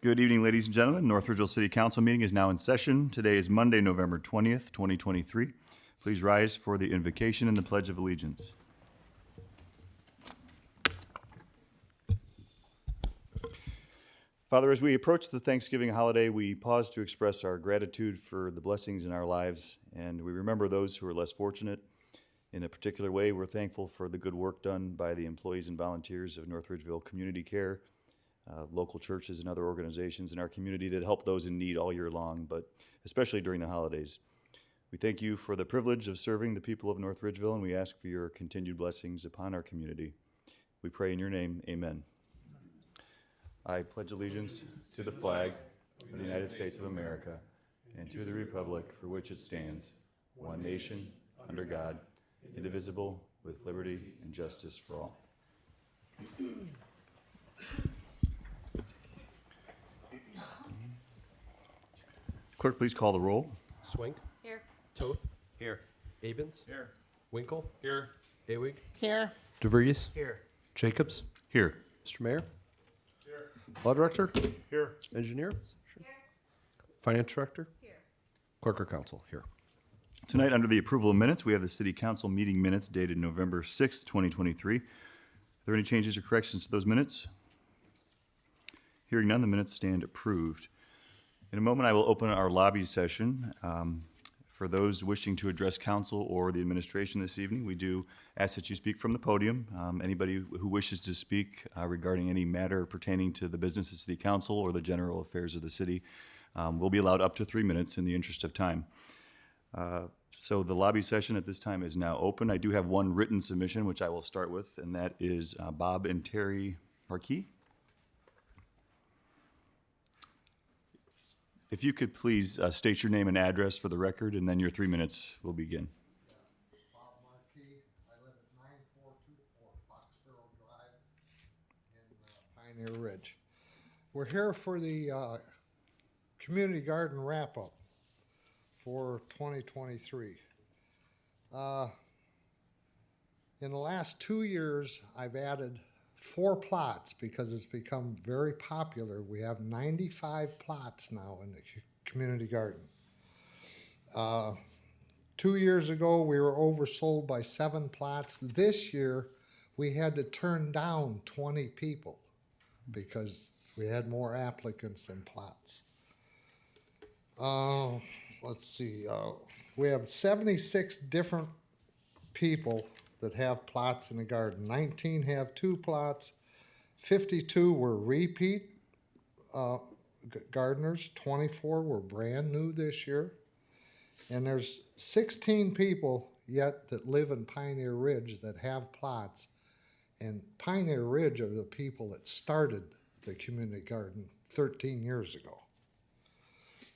Good evening, ladies and gentlemen. North Ridgeville City Council meeting is now in session. Today is Monday, November 20th, 2023. Please rise for the invocation and the Pledge of Allegiance. Father, as we approach the Thanksgiving holiday, we pause to express our gratitude for the blessings in our lives, and we remember those who are less fortunate. In a particular way, we're thankful for the good work done by the employees and volunteers of North Ridgeville Community Care, local churches and other organizations in our community that help those in need all year long, but especially during the holidays. We thank you for the privilege of serving the people of North Ridgeville, and we ask for your continued blessings upon our community. We pray in your name, amen. I pledge allegiance to the flag of the United States of America and to the republic for which it stands, one nation, under God, indivisible, with liberty and justice for all. Clerk, please call the roll. Swink. Here. Toth. Here. Abens. Here. Winkle. Here. Awig. Here. DeVries. Here. Jacobs. Here. Mr. Mayor. Here. Law Director. Here. Engineer. Finance Director. Here. Clerk of Council. Here. Tonight, under the approval of minutes, we have the City Council meeting minutes dated November 6th, 2023. Are there any changes or corrections to those minutes? Hearing none, the minutes stand approved. In a moment, I will open our lobby session. For those wishing to address council or the administration this evening, we do ask that you speak from the podium. Anybody who wishes to speak regarding any matter pertaining to the business of City Council or the general affairs of the city will be allowed up to 3 minutes in the interest of time. So the lobby session at this time is now open. I do have one written submission, which I will start with, and that is Bob and Terry Marquis. If you could please state your name and address for the record, and then your 3 minutes will begin. Bob Marquis. I live at 9424 Foxborough Drive in Pioneer Ridge. We're here for the community garden wrap-up for 2023. In the last 2 years, I've added 4 plots because it's become very popular. We have 95 plots now in the community garden. 2 years ago, we were oversold by 7 plots. This year, we had to turn down 20 people because we had more applicants than plots. Let's see, we have 76 different people that have plots in the garden. 19 have 2 plots, 52 were repeat gardeners, 24 were brand new this year, and there's 16 people yet that live in Pioneer Ridge that have plots, and Pioneer Ridge are the people that started the community garden 13 years ago.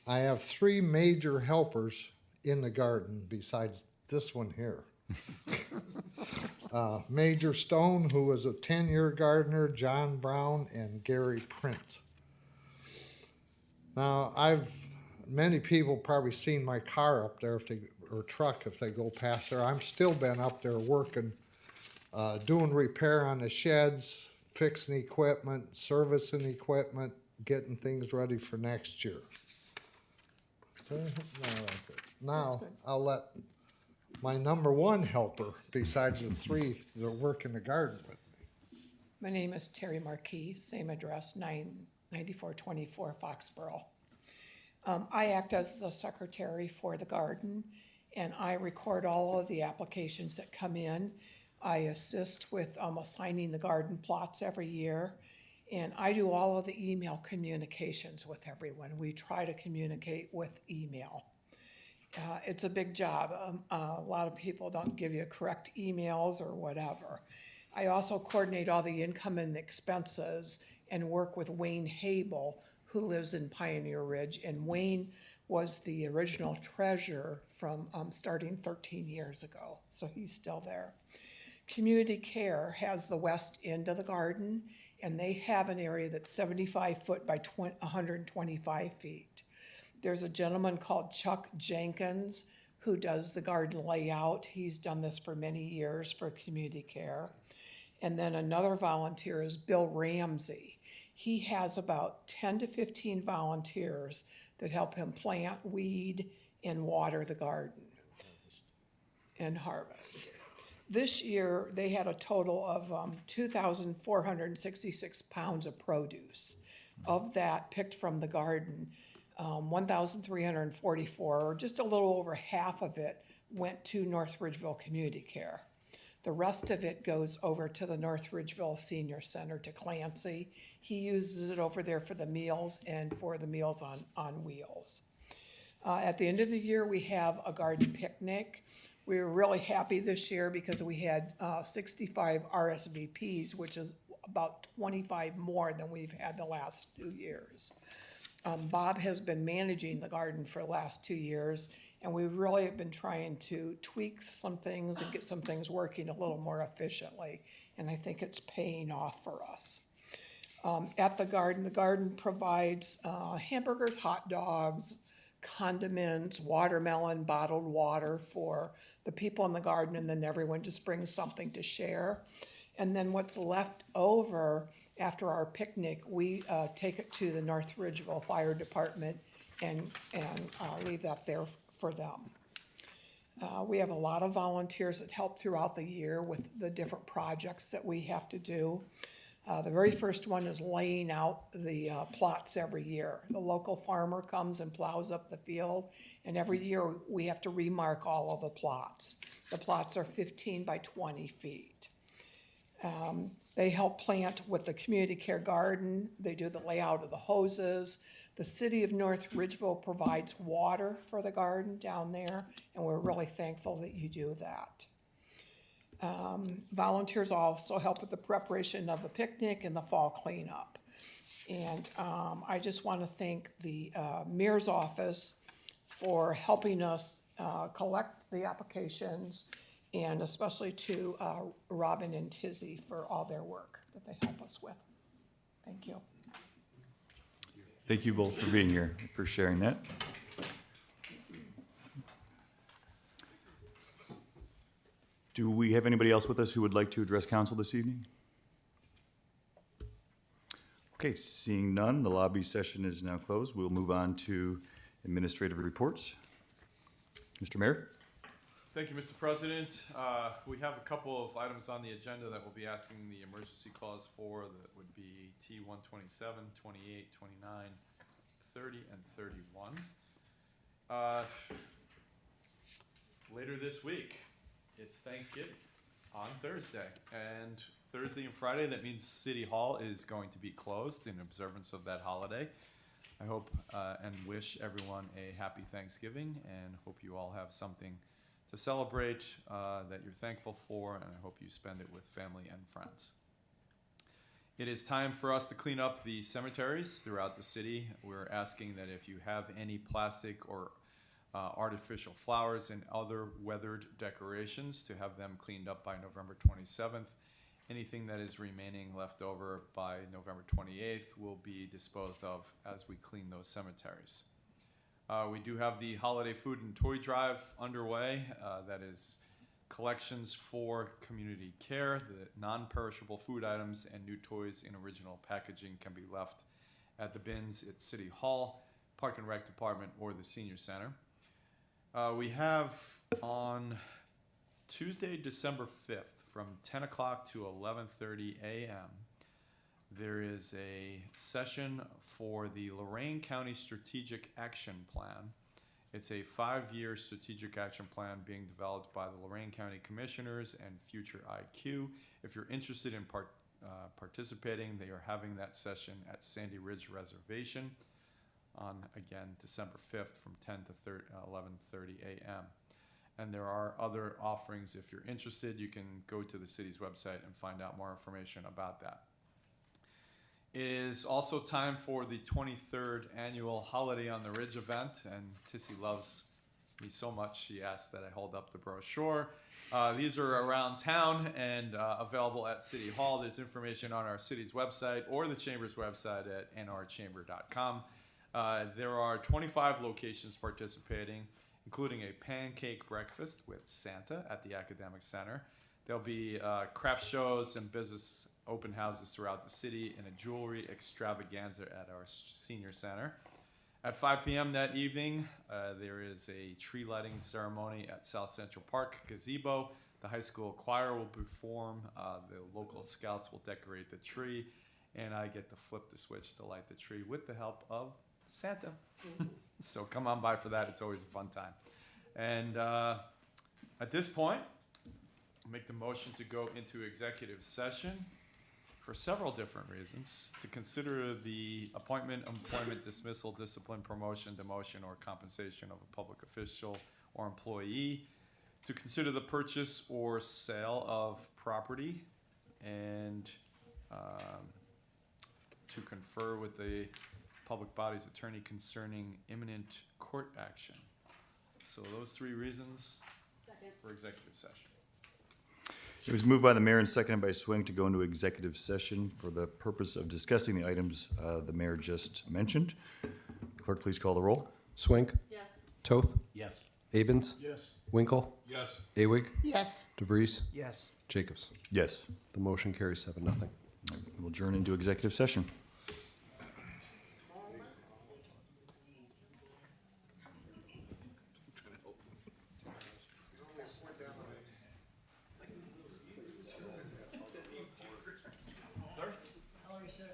I have 3 major helpers in the garden besides this one here. Major Stone, who was a 10-year gardener, John Brown, and Gary Prince. Now, many people probably seen my car up there or truck if they go past there. I'm still been up there working, doing repair on the sheds, fixing equipment, servicing equipment, getting things ready for next year. No, that's it. Now, I'll let my number 1 helper, besides the 3 that work in the garden with me. My name is Terry Marquis, same address, 9424 Foxborough. I act as the secretary for the garden, and I record all of the applications that come in. I assist with assigning the garden plots every year, and I do all of the email communications with everyone. We try to communicate with email. It's a big job. A lot of people don't give you correct emails or whatever. I also coordinate all the income and expenses and work with Wayne Habel, who lives in Pioneer Ridge. And Wayne was the original treasurer from starting 13 years ago, so he's still there. Community Care has the west end of the garden, and they have an area that's 75 foot by 125 feet. There's a gentleman called Chuck Jenkins who does the garden layout. He's done this for many years for Community Care. And then another volunteer is Bill Ramsey, He has about 10 to 15 volunteers that help him plant, weed, and water the garden and harvest. This year, they had a total of 2,466 pounds of produce. Of that, picked from the garden, 1,344, or just a little over half of it, went to North Ridgeville Community Care. The rest of it goes over to the North Ridgeville Senior Center to Clancy. He uses it over there for the meals and for the Meals on Wheels. At the end of the year, we have a garden picnic. We were really happy this year because we had 65 RSVPs, which is about 25 more than we've had the last 2 years. Bob has been managing the garden for the last 2 years, and we really have been trying to tweak some things and get some things working a little more efficiently, and I think it's paying off for us. At the garden provides hamburgers, hot dogs, condiments, watermelon, bottled water for the people in the garden, and then everyone just brings something to share. And then what's left over after our picnic, we take it to the North Ridgeville Fire Department and leave that there for them. We have a lot of volunteers that help throughout the year with the different projects that we have to do. The very first one is laying out the plots every year. The local farmer comes and plows up the field, and every year we have to remark all of the plots. The plots are 15 by 20 feet. They help plant with the community care garden. They do the layout of the hoses. The city of North Ridgeville provides water for the garden down there, and we're really thankful that you do that. Volunteers also help with the preparation of the picnic and the fall cleanup. And I just want to thank the mayor's office for helping us collect the applications, and especially to Robin and Tizzy for all their work that they help us with. Thank you. Thank you both for being here, for sharing that. Do we have anybody else with us who would like to address council this evening? Okay, seeing none, the lobby session is now closed. We'll move on to administrative reports. Mr. Mayor? Thank you, Mr. President. We have a couple of items on the agenda that we'll be asking the emergency clause for. That would be T-127, 28, 29, 30, and 31. Later this week, it's Thanksgiving on Thursday. And Thursday and Friday, that means City Hall is going to be closed in observance of that holiday. I hope and wish everyone a happy Thanksgiving, and hope you all have something to celebrate that you're thankful for, and I hope you spend it with family and friends. It is time for us to clean up the cemeteries throughout the city. We're asking that if you have any plastic or artificial flowers and other weathered decorations, to have them cleaned up by November 27th. Anything that is remaining left over by November 28th will be disposed of as we clean those cemeteries. We do have the holiday food and toy drive underway. That is collections for community care. The non-perishable food items and new toys in original packaging can be left at the bins at City Hall, Park and Rec Department, or the Senior Center. We have on Tuesday, December 5th, from 10 o'clock to 11:30 a.m., there is a session for the Lorain County Strategic Action Plan. It's a 5-year strategic action plan being developed by the Lorain County Commissioners and Future IQ. If you're interested in participating, they are having that session at Sandy Ridge Reservation on, again, December 5th from 10 to 11:30 a.m. And there are other offerings. If you're interested, you can go to the city's website and find out more information about that. It is also time for the 23rd annual Holiday on the Ridge event, and Tissy loves me so much she asked that I hold up the brochure. These are around town and available at City Hall. There's information on our city's website or the Chamber's website at nrchamber.com. There are 25 locations participating, including a pancake breakfast with Santa at the Academic Center. There'll be craft shows and business open houses throughout the city and a jewelry extravaganza at our senior center. At 5 p.m. that evening, there is a tree lighting ceremony at South Central Park gazebo. The high school choir will perform, the local scouts will decorate the tree, and I get to flip the switch to light the tree with the help of Santa. So come on by for that. It's always a fun time. And at this point, I'll make the motion to go into executive session for several different reasons. To consider the appointment, employment, dismissal, discipline, promotion, demotion, or compensation of a public official or employee. To consider the purchase or sale of property. And to confer with the public body's attorney concerning imminent court action. So those three reasons for executive session. It was moved by the mayor and seconded by Swing to go into executive session for the purpose of discussing the items the mayor just mentioned. Clerk, please call the roll. Swink. Yes. Toth. Yes. Abens. Yes. Winkle. Yes. Awig. Yes. DeVries. Yes. Jacobs. Yes. The motion carries 7-0. We'll adjourn into executive session. How are you, sir?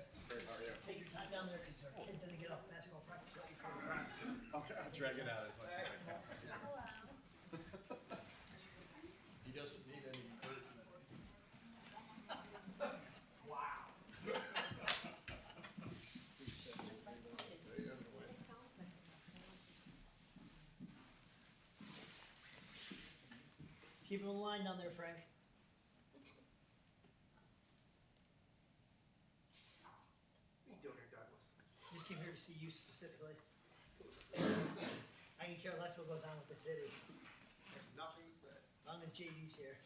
Take your time down there because our kid didn't get off basketball practice ready for the practice. I'll drag it out as much as I can. He doesn't need any encouragement. Keep him in line down there, Frank. Just came here to see you specifically. I can care less what goes on with the city. Nothing to say. As long as JD's here.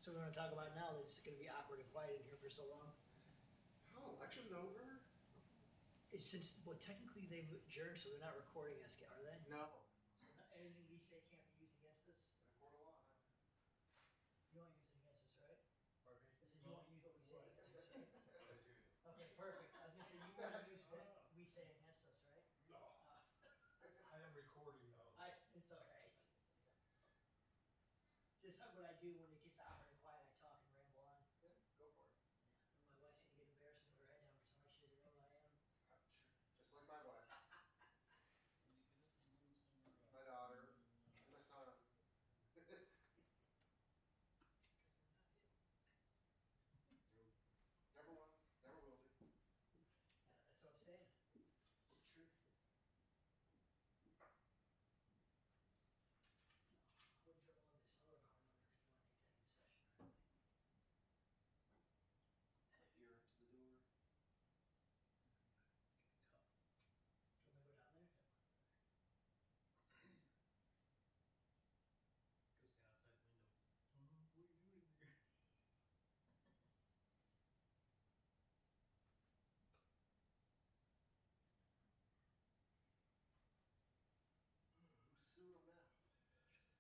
So we're gonna talk about now that it's gonna be awkward and quiet in here for so long. Oh, election's over? It's since, well, technically they've adjourned, so they're not recording us, are they? No. So anything we say can't be used against us? Court of law. You won't use it against us, right? I said you won't use what we say against us, right? Okay, perfect. I was gonna say, you won't use what we say against us, right? No. I am recording those. It's all right. This is what I do when it gets awkward and quiet. I talk and ramble on. Yeah, go for it. And my wife's gonna get embarrassed and put her head down, pretend like she doesn't know who I am. Just like my wife. My daughter. And my son. Never was, never will be. Yeah, that's what I'm saying. It's the truth. I wouldn't drive along this summer if I were under because you want an executive session, right? Ear to the door. Do you want me to go down there? Who's suing them now? Right, freedom.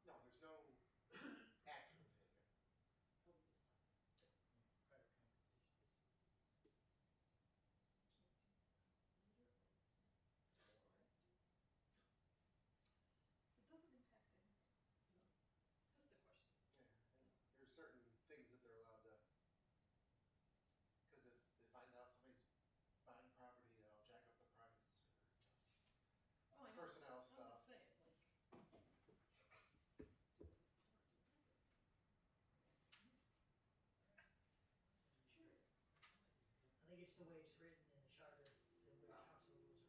No, there's no action taken. Yeah, and there's certain things that they're allowed to, because if they find out somebody's buying property, that'll jack up the price, or, personnel stuff. I think it's the way it's written in the charter, the way council rules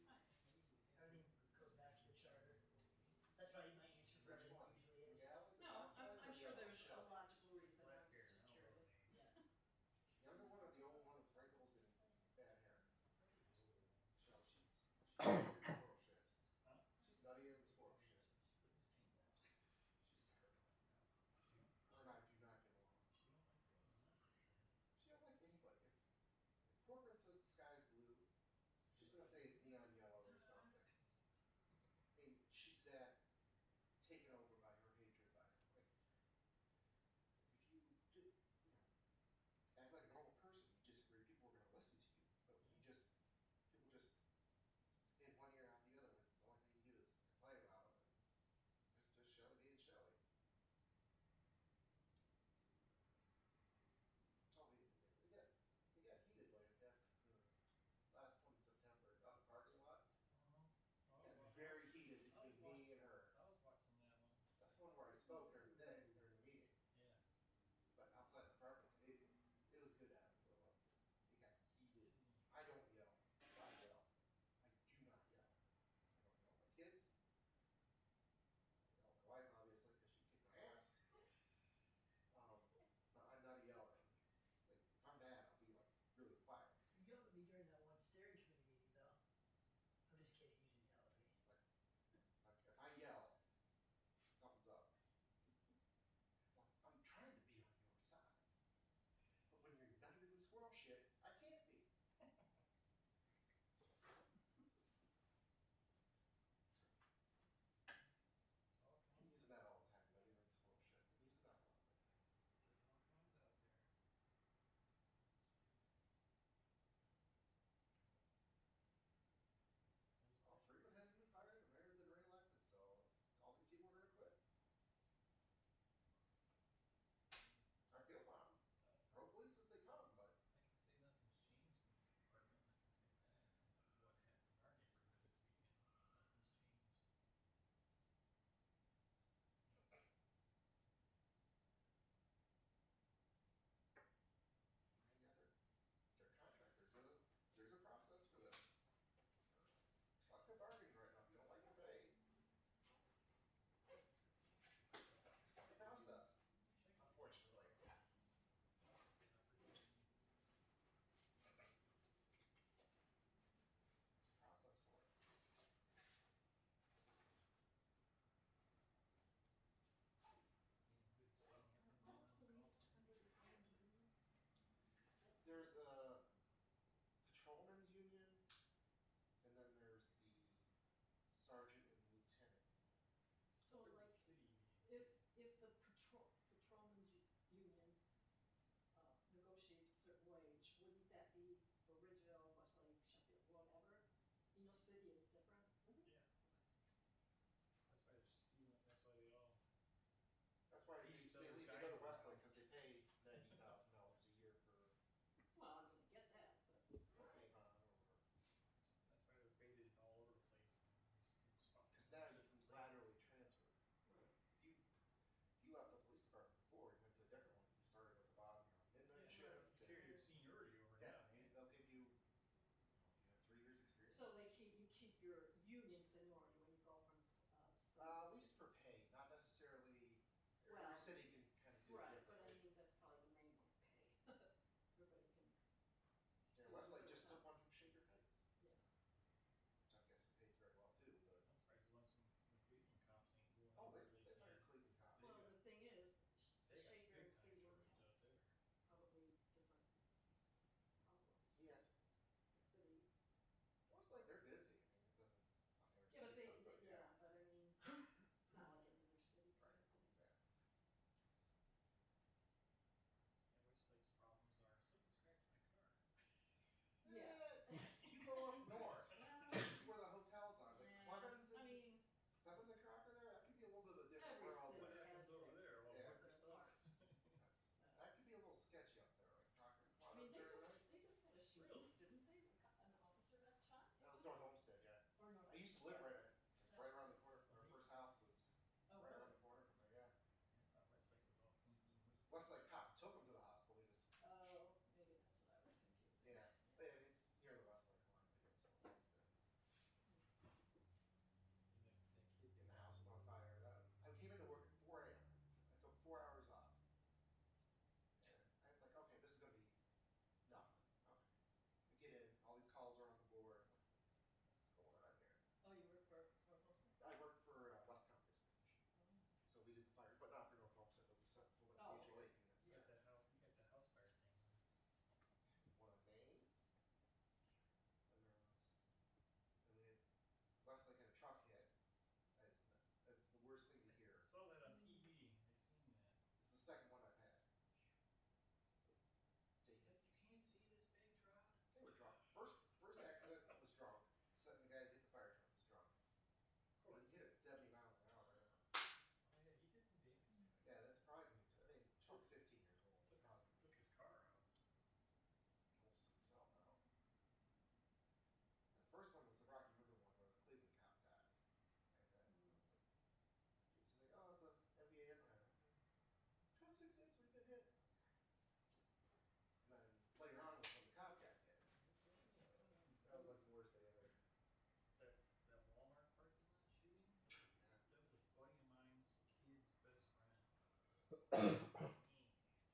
are written. Everything goes back to the charter. That's probably my answer for Which everything one? usually is. Legality? No, I'm sure there's a logical reason. I was just curious. The younger one or the old one with wrinkles and bad hair? She's nuttier and spoiled shit. She's nuttier and spoiled shit. spoke during the day, during the meeting, Yeah. but outside the parking lot, it was good to have it go up. It got heated. I don't yell. I yell. I do not yell. I don't yell at my kids. I yell at my wife, obviously, because she kicked my ass. But I'm not a yeller. Like, if I'm mad, I'll be like really quiet. You yelled at me during that one steering committee meeting, though. I'm just kidding. You didn't yell at me. Like if I yell, something's up.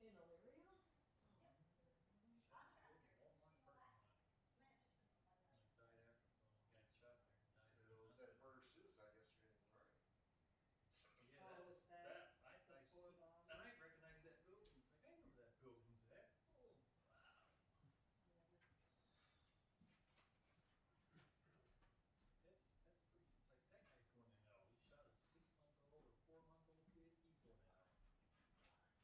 In Elyria? Shot killed in Walmart parking lot. Died after, got shot there and died in It the was that hospital. murder suicide yesterday in the party. Yeah, Oh, was that I the four see, bodies? and I recognized that building. It's like, I know where that building's at. Oh, wow. Yeah, that's, That's pretty, it's like, that guy's going to hell. He shot a 6-month-old or 4-month-old kid. He's going to hell.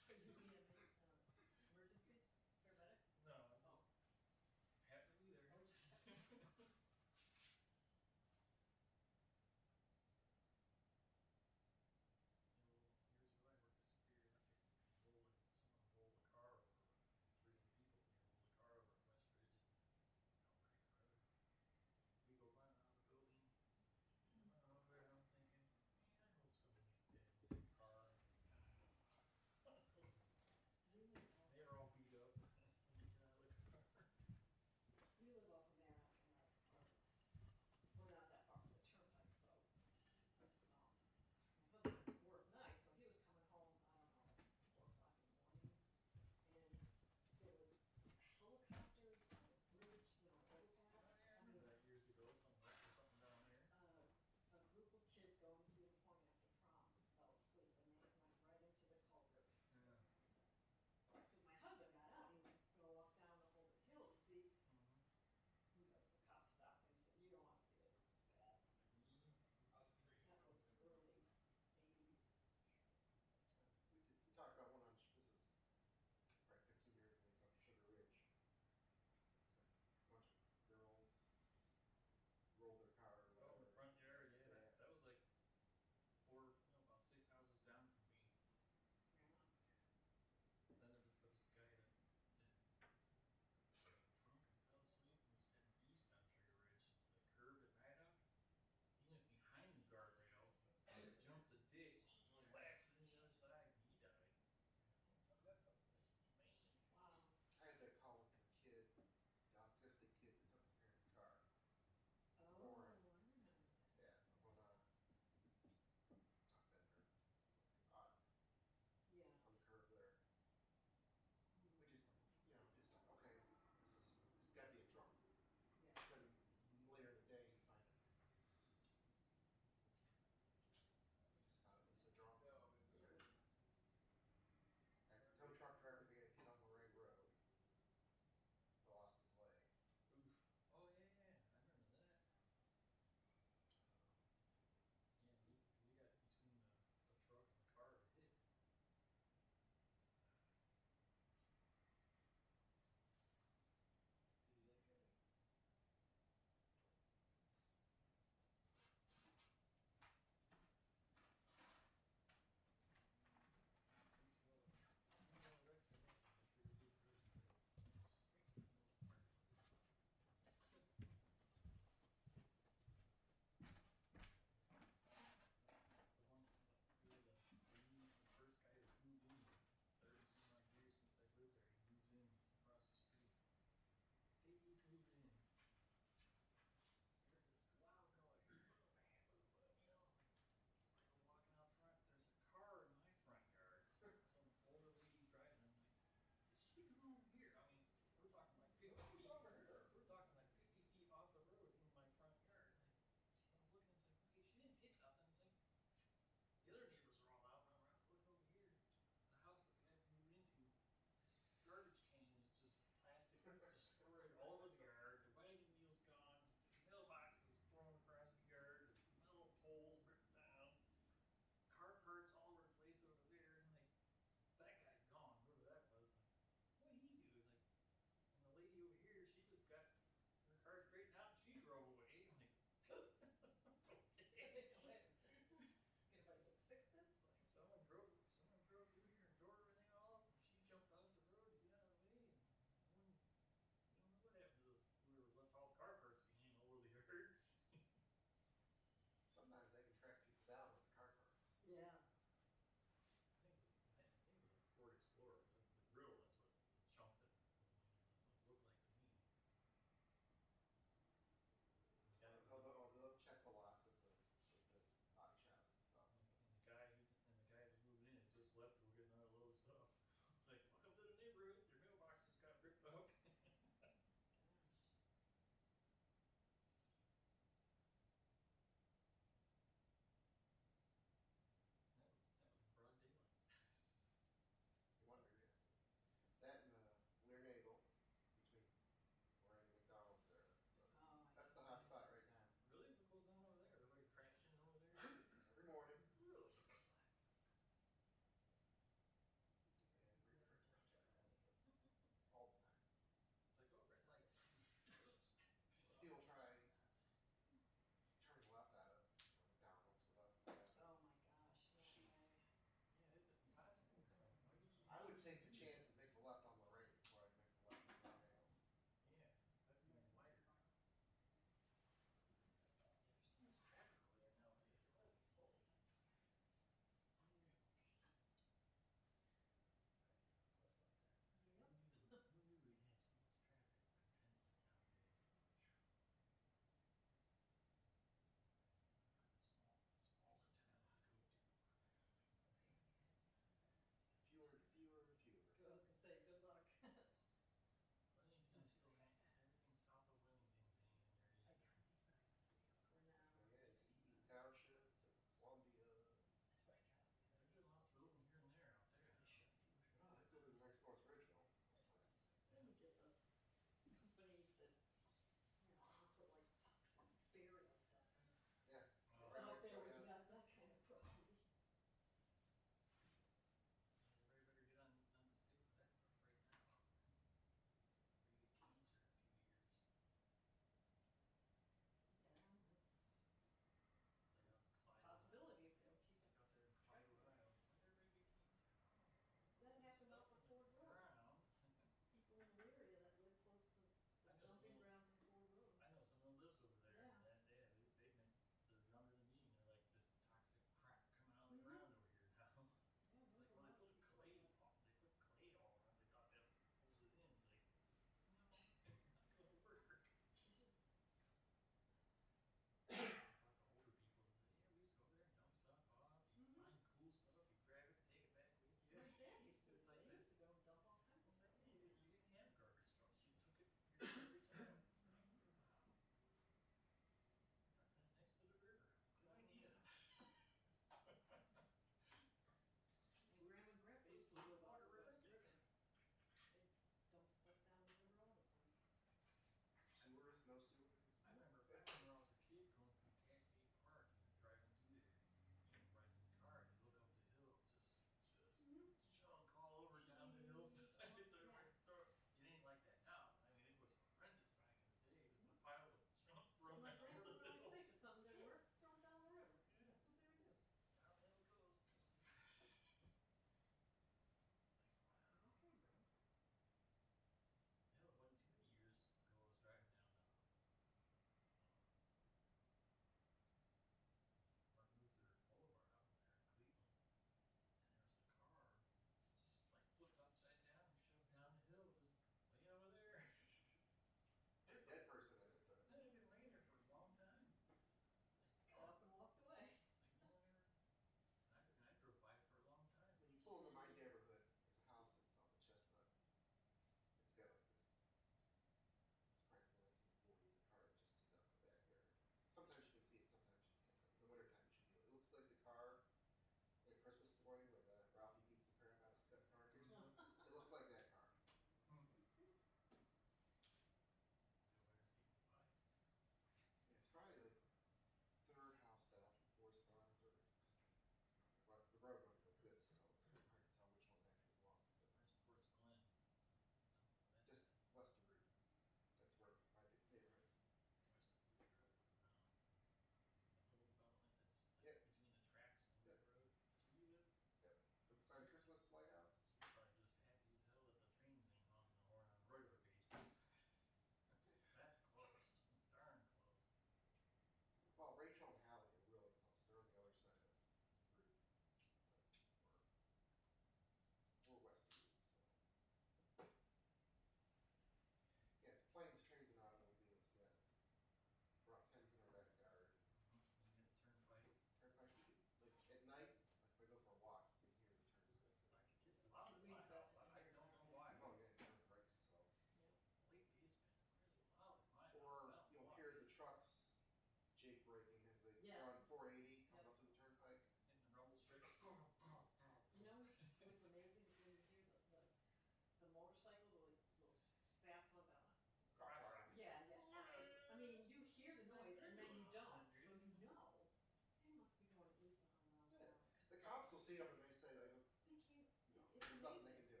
see them and they say, like, They can't, you know, it's there's nothing they amazing. can do.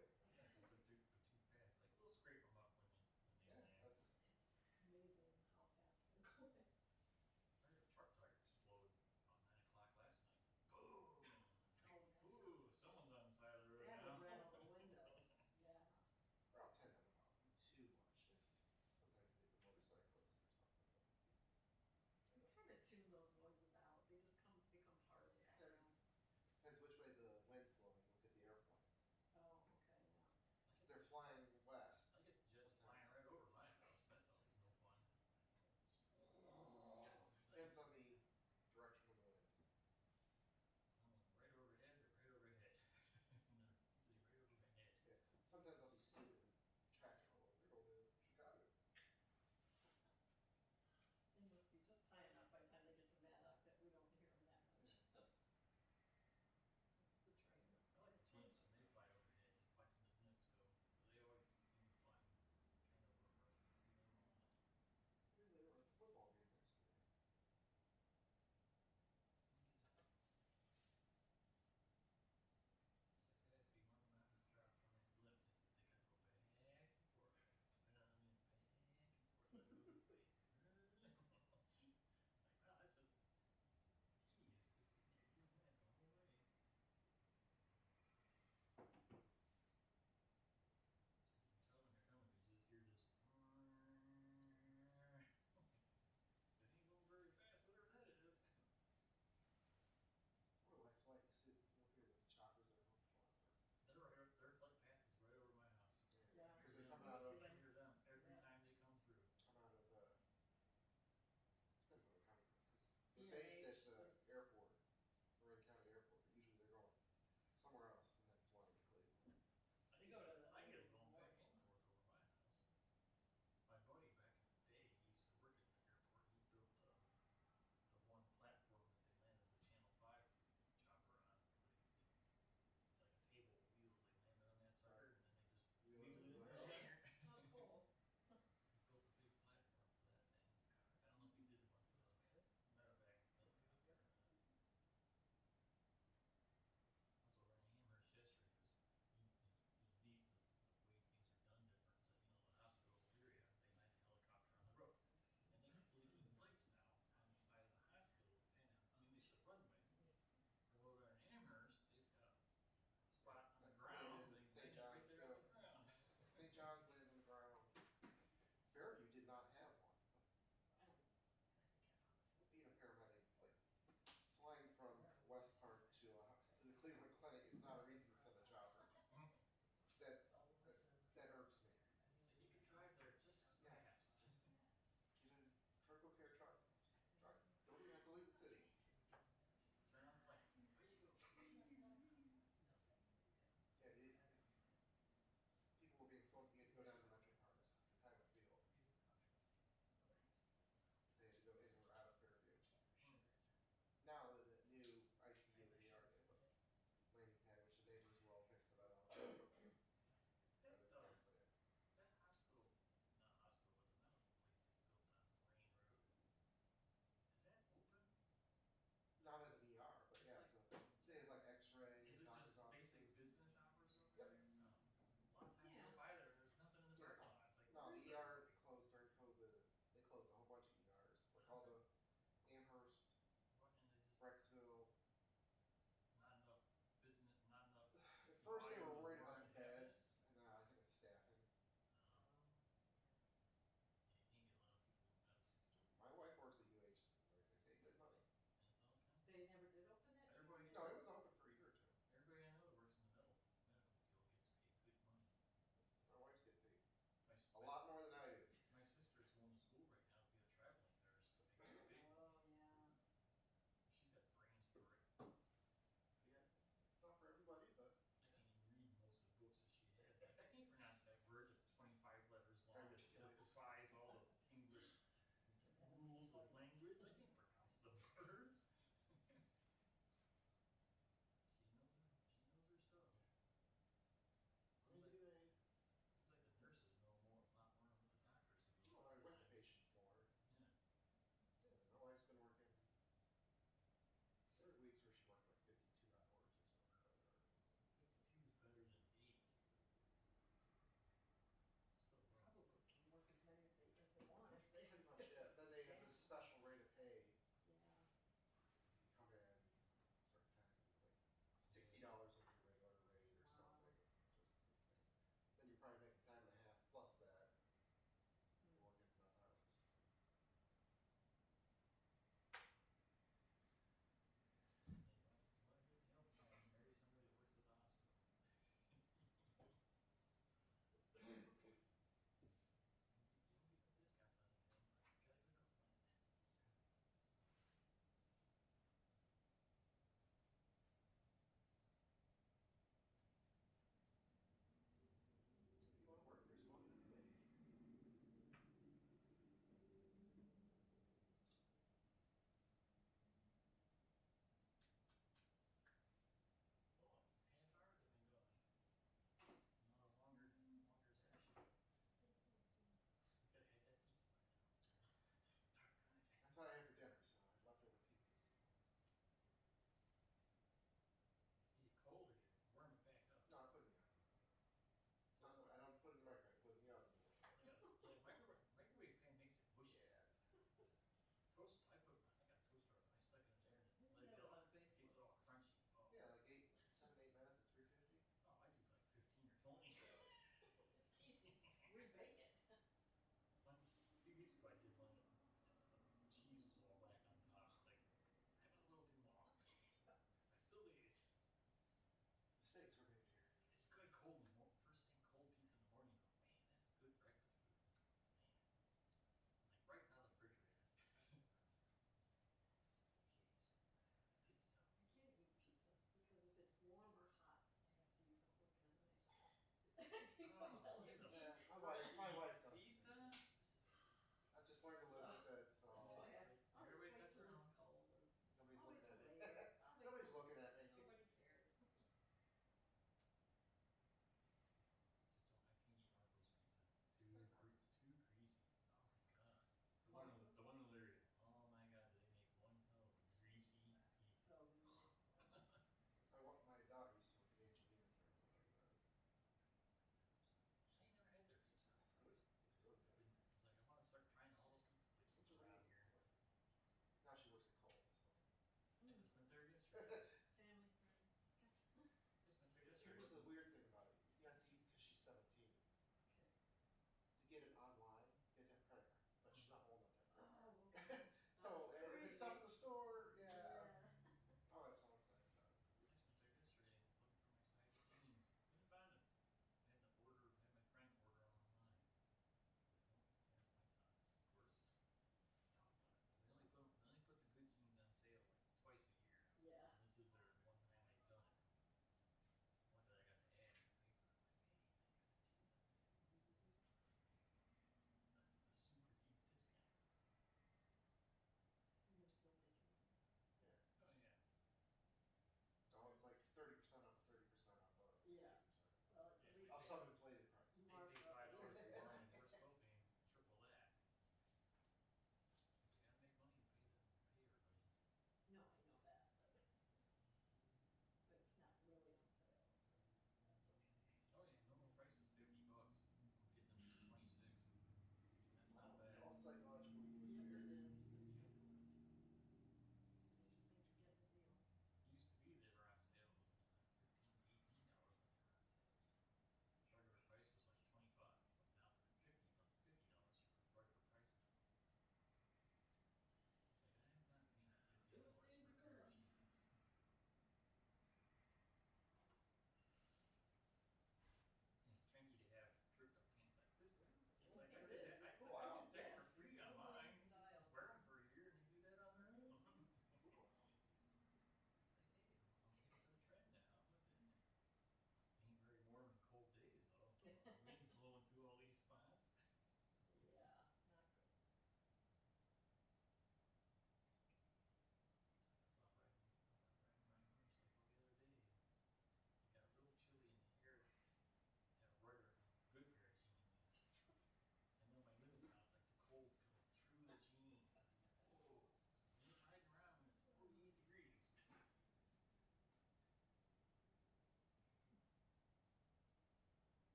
They're too fast, like, they'll scrape them up when Yeah, they land. that's, It's amazing how fast they're going. I heard a truck tire explode about 9 o'clock last night. Boom! Oh, that Ooh, sounds someone's on the side of the road That now. would rattle the windows, yeah. or I'll tend not to bother them too much if, sometimes you get the motorcyclist or something, but. We try to tune those noises out, they just become part of the background. Depends which way the wind's blowing, look at the airplanes. Oh,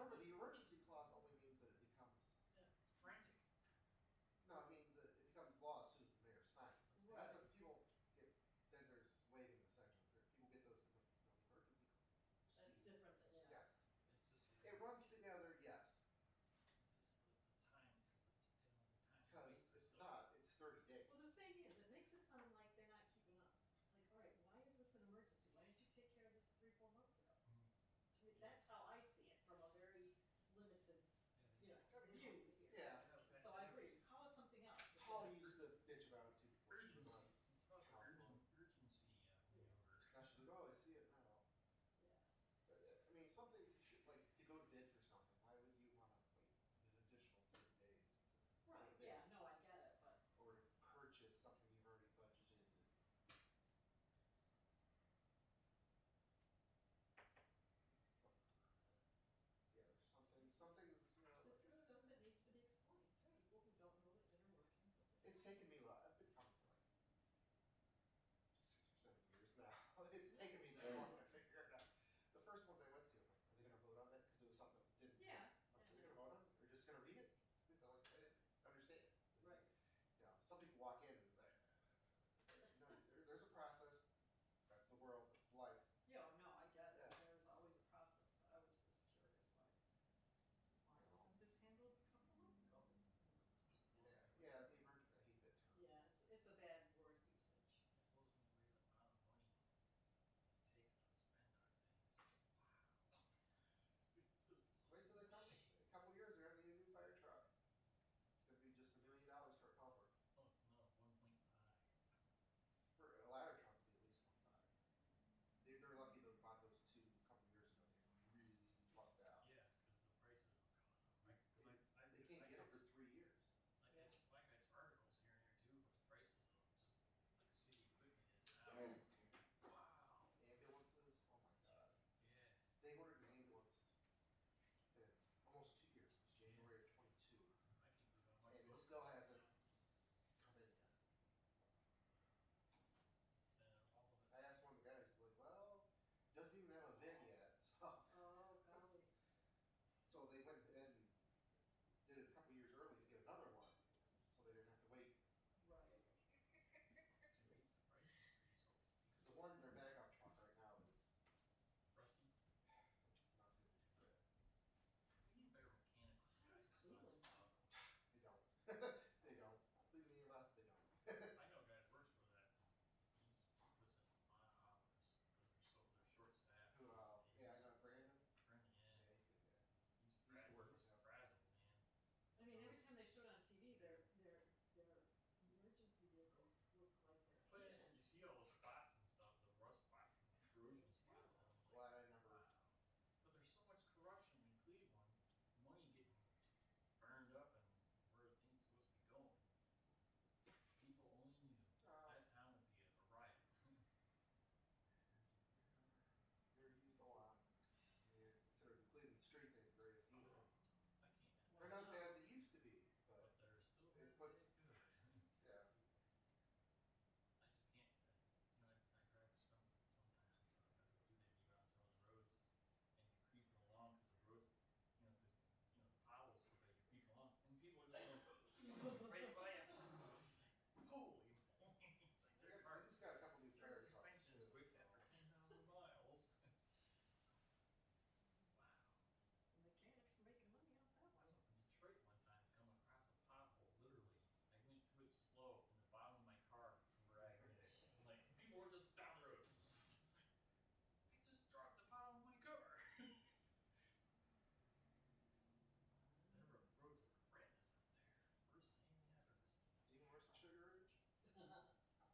the emergency clause only means that it becomes, Yeah, frantic. no, it means that it becomes law as soon as the mayor signs it. That's Right. what people get, then there's waiving the second, third, people get those, no, the emergency clause. That's means- different than, yeah. Yes, It's just. it runs together, yes, It's just the time, you know, the time. because if not, it's 30 days. Well, the thing is, it makes it sound like they're not keeping up. It's like, all right, why is this an emergency? Why didn't you take care of this 3-4 months ago? To me, that's how I see it from a very limited, you know, view here. Yeah, So I agree, call it something else. Holly used to bitch about it too before she was on It's about the council. urgency, whatever. Now she's like, oh, I see it now. Yeah. But, I mean, some things you should, like, to go to bid for something, why would you wanna wait an additional 30 days to Right, go to bid? yeah, no, I get it, but Or to purchase something you've already budgeted. Yeah, there's some things, you know. this is stuff that needs to be explained to people who don't know the inner workings of it. It's taken me a lot, I've been coming for like 6 or 7 years now. It's taken me this long to figure it out. The first one they went to, I'm like, are they gonna vote on it? Cause it was something that didn't. Yeah. Like, are they gonna vote on it? Or just gonna read it? They're like, I didn't understand. Right. You know, some people walk in and like, no, there's a process. That's the world, that's life. Yeah, no, I get it, Yeah. there's always a process, but I was just curious, why wasn't this handled a couple months ago? It's, Yeah, the emergency, I hate that term. yeah, it's a bad word usage. It blows me away the amount of money it takes to spend on things. Wow. It's just. Just wait till they come, in a couple years, they're gonna need a new fire truck. It's gonna be just $1 million for a pumper. Oh, no, 1.5. For a ladder truck, it'll be at least 1.5. They're lucky they bought those two a couple years ago, they were really lucked out. Yeah, because the prices have gone up. I They can't get them for 3 years. Like I got articles here and there too, but the prices of them just, it's like city equipment is now. Wow. Ambulances, oh my god. Yeah. They ordered an ambulance, it's been almost 2 years, since January of 22. I can't believe how much And it those still cost. hasn't come in yet. All of it. I asked one of the guys, he's like, well, doesn't even have a VIN yet, so. Oh, golly. So they went and did it a couple years early to get another one, so they didn't have to wait. Right. It rates the price increase, so Because the one in their backup truck right now is, rusty. it's not doing too good. We need better mechanical guys. How's Cleveland? They don't. They don't. Including any of us, they don't. I know a guy that works for that. He puts in a lot of hours because they're short staffed. Yeah, I know Brandon. Brendan, Yeah, yeah. he's a good guy. He's Used to work frazzled, with him. frazzled, man. I mean, every time they show it on TV, their emergency vehicles look like they're But you engines. see all the spots and stuff, the rust spots and the corrosion spots. And I'm like, Glad I never. wow. But there's so much corruption in Cleveland, money getting burned up and where it ain't supposed to be going. People only use them. That town would be a riot. They're used a lot. Yeah, consider the Cleveland streets ain't the greatest either. I can't. They're not as bad as they used to be, but But they're still it very puts- good. yeah. I just can't, you know, I drive sometimes, so I gotta go through there, you go on some of the roads, and you're creeping along, cause the roads, you know, the potholes look like you're creeping along, and people are just going right by you. Holy moly, it's like their We car, just got a couple new their fire trucks suspension too. is quick that for 10,000 miles. Wow. The mechanics are making money off that I one. was up in Detroit one time, come across a pothole, literally. I went through it slow, and the bottom of my car dragged in. Like, people were just down the road. It's like, I just dropped the bottom of my car. The roads are horrendous up there. Worse than anything I've ever seen. Even worse than Sugar Ridge?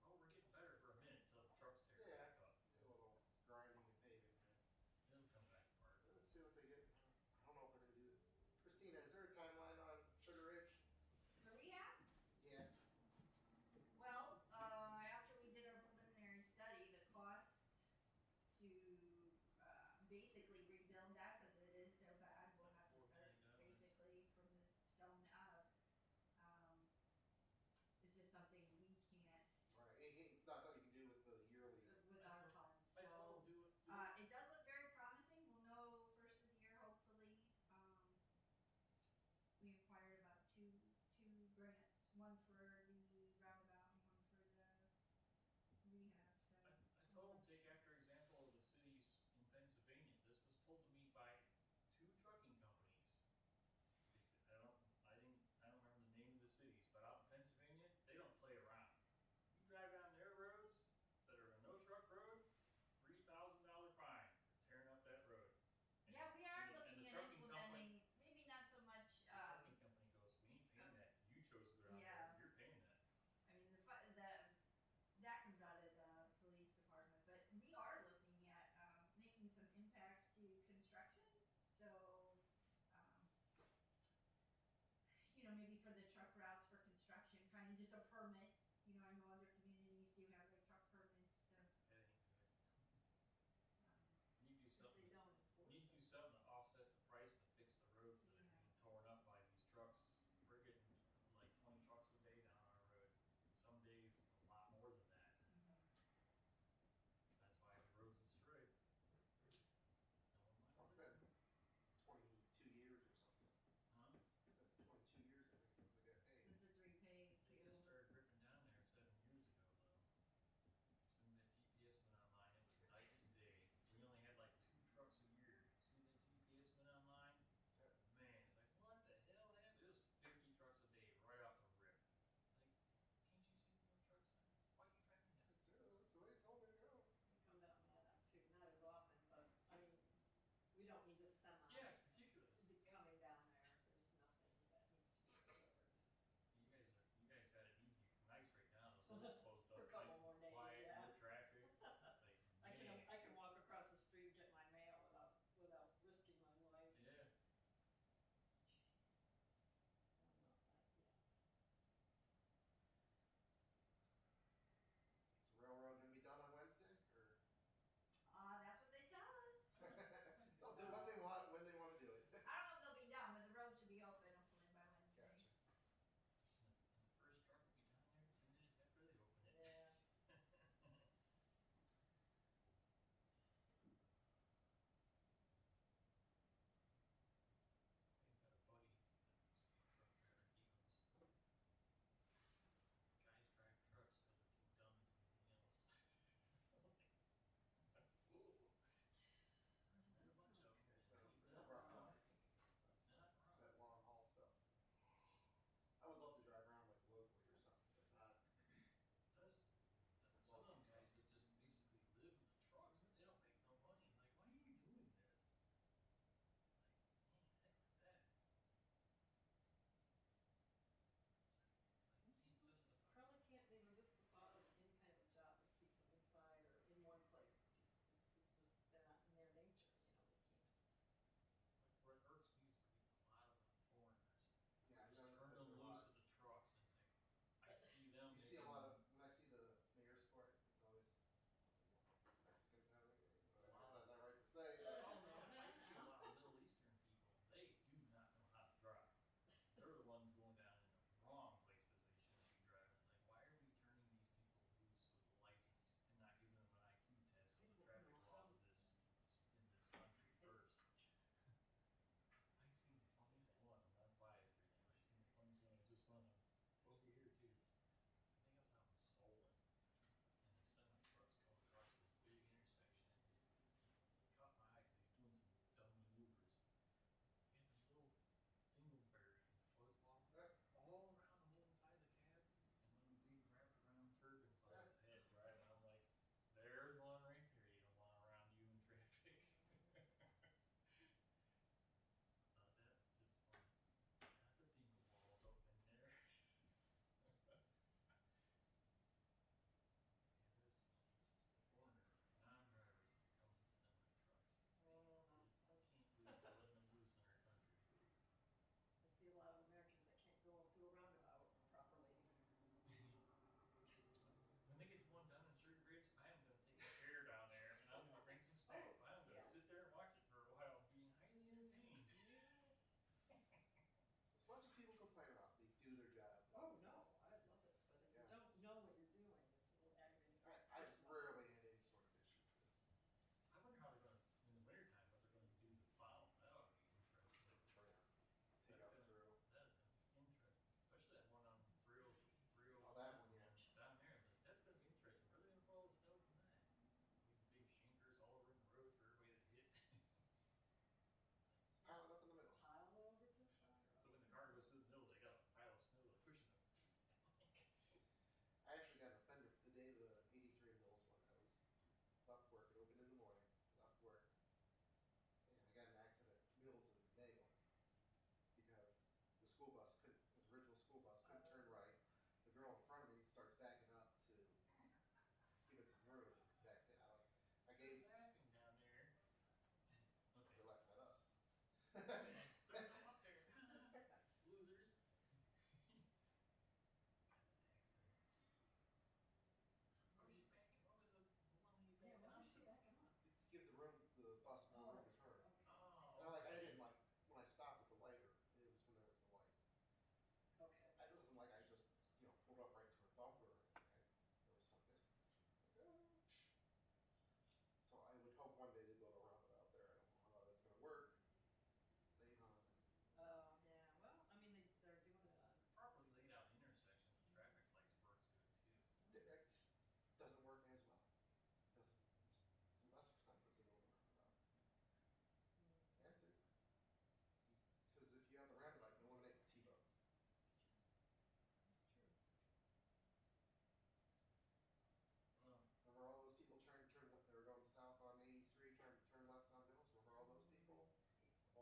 Oh, we're getting better for a minute until the trucks tear it Yeah. back up. A little grinding and paving there. It'll come back apart. Let's see what they get. I don't know if they're gonna do it. Christina, is there a timeline on Sugar Ridge? The rehab? Yeah. Well, after we did our preliminary study, the cost to basically rebuild that, because it is so bad, we'll have to start $4 million. basically from the stone up. It's just something we can't Right. It's not something you can do with the yearly. with our funds. I So told them do it. it does look very promising. We'll know first of the year, hopefully,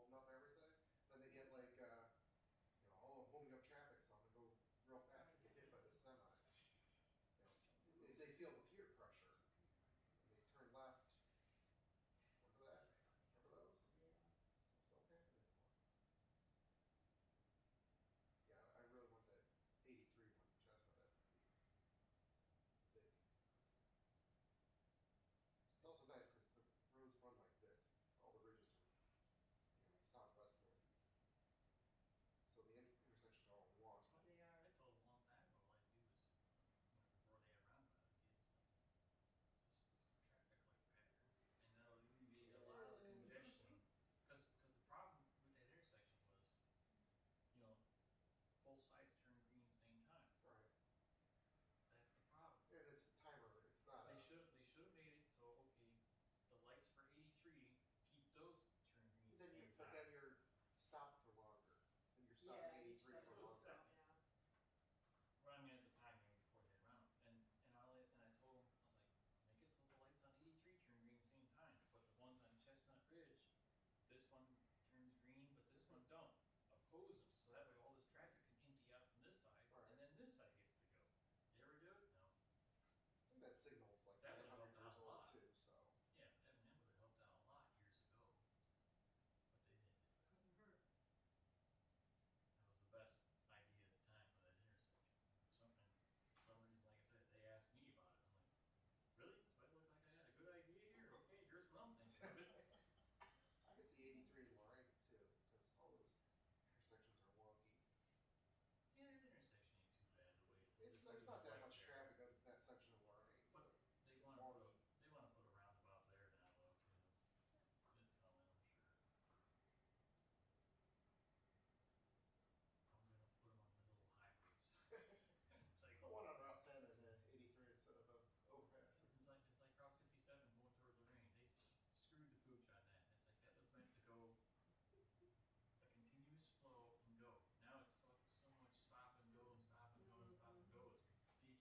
holding up everything. Then they get like, you know, oh, I'm holding up traffic, so I'm gonna go real fast and get hit by this semi. You know, if they feel the peer pressure, and they turn left. Remember that? Remember those? Those don't happen anymore. Yeah, I really want that 83 one, Chestnut. That's gonna be big. It's also nice because the roads run like this. All the ridges are, you know, southwest, northeast. So the intersections are all one. They are. I told them a long time ago, all I do is, before they had roundabout, is just fix the traffic light pattern, and that'll alleviate a lot of the congestion. Cause the problem with that intersection was, both sides turn green at the same time. Right. That's the problem. And it's a timer. It's not They should've made it so, okay, the lights for 83, keep those turn green at the same But time. then you're stopped for longer. And you're stopped at 83 for second. longer. Second. Well, I mean, at the time, before they had round, and I told them, I was like, make it so the lights on 83 turn green at the same time, but the ones on Chestnut Ridge, this one turns green, but this one don't. Oppose them, so that way all this traffic can empty out from this side, Right. and then this side gets to go. You ever do it? No. I think that signal's like That would've 900 helped out years a old lot. too, so. Yeah, that would have helped out a lot years ago, but they didn't do it. Couldn't hurt. That was the best idea at the time for that intersection. For some reason, like I said, they asked me about it. I'm like, really? Do I look like I had a good idea here? Okay, here's what I'm thinking of it. I can see 83 in Lorraine too, because all those intersections are wonky. Yeah, that intersection ain't too bad the way There's not that much traffic on that section of Lorraine. But they it's wanna wonky. put a roundabout there now though too. It's coming, I'm sure. I was gonna put them on the little highways. It's like, The one on Route 10 and 83 instead of an overpass. it's like Route 57 going toward Lorraine. They screwed the pooch on that. It's like that was meant to go a continuous flow and go. Now it's so much stop and go and stop and go and stop and go. It's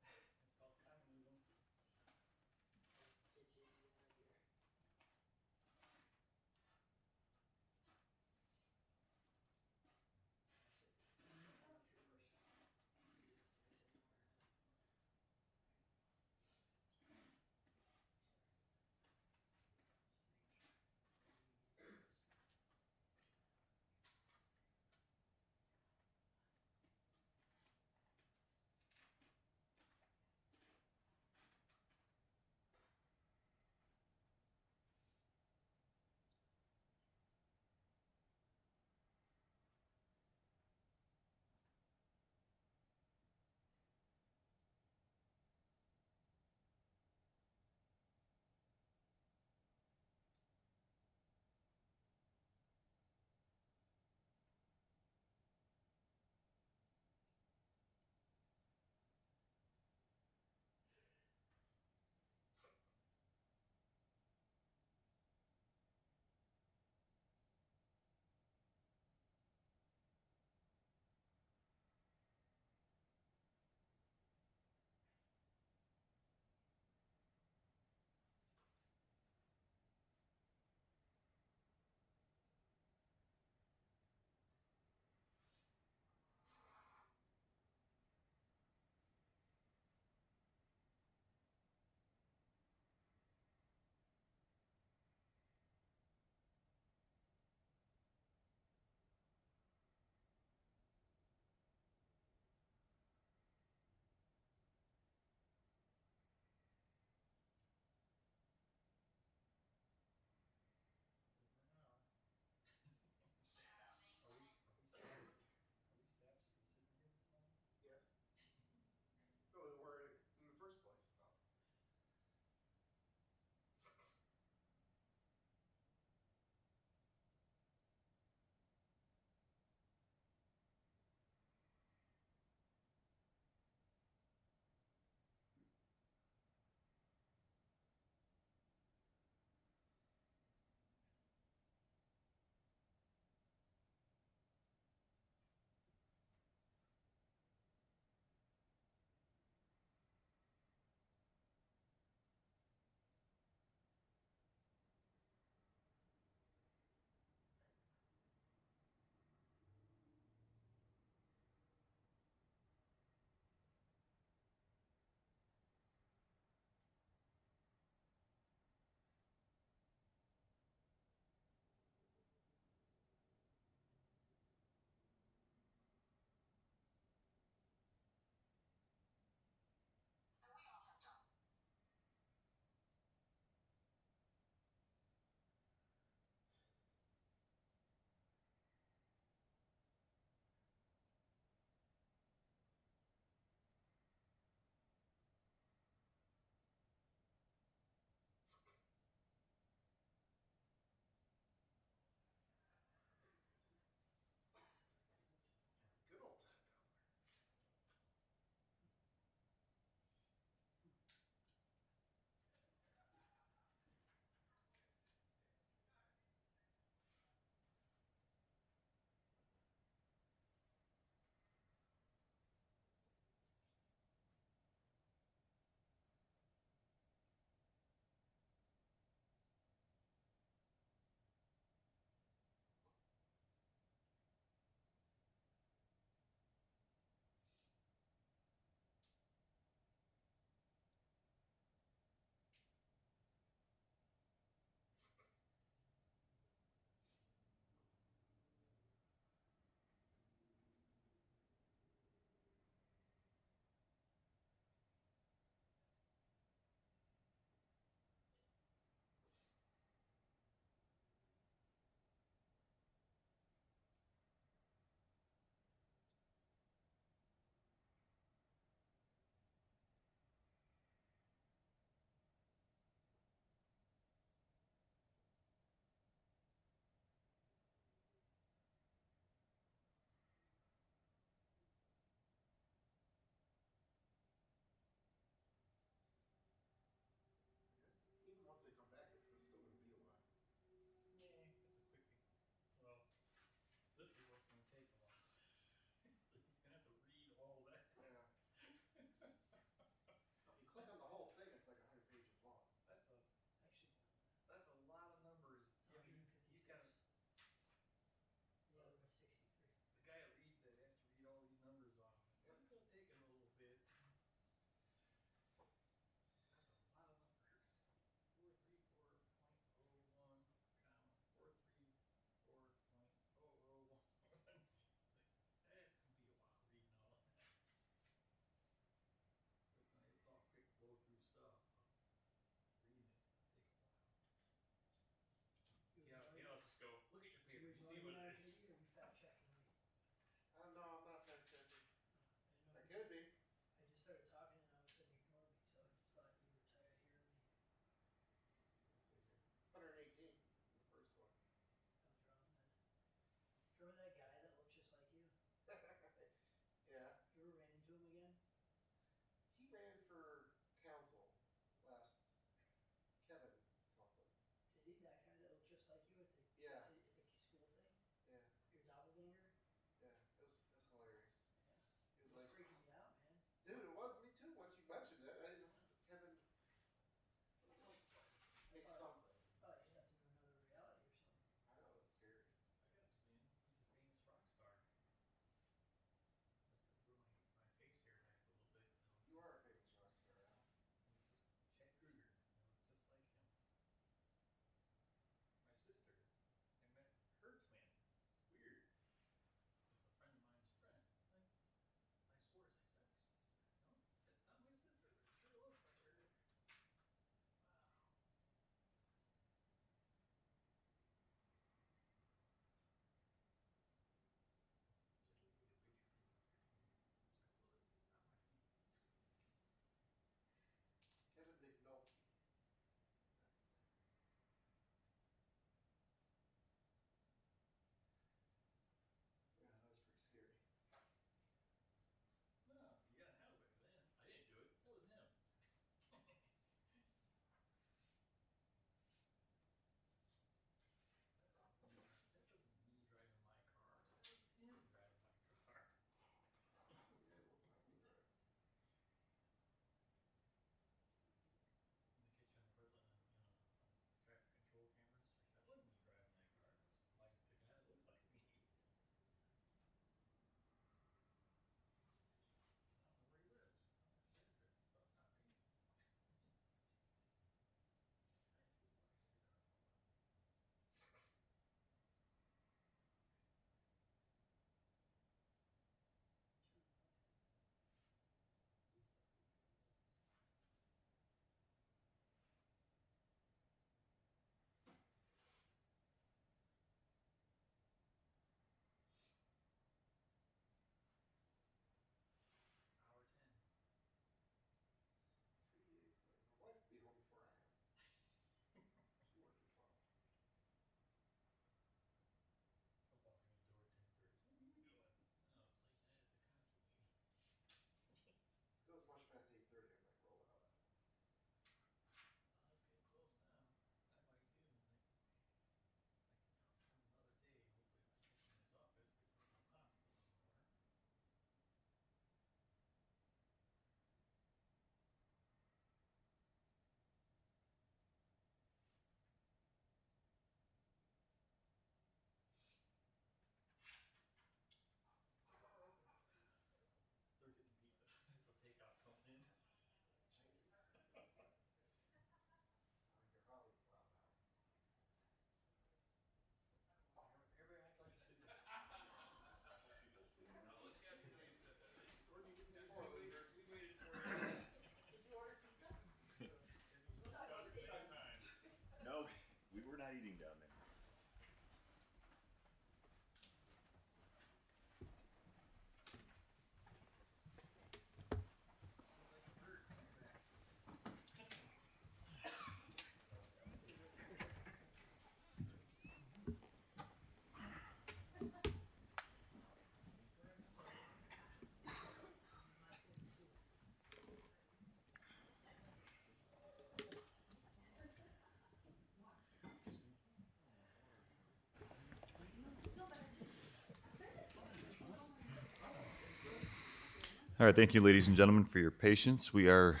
All right, thank you, ladies and gentlemen, for your patience. We are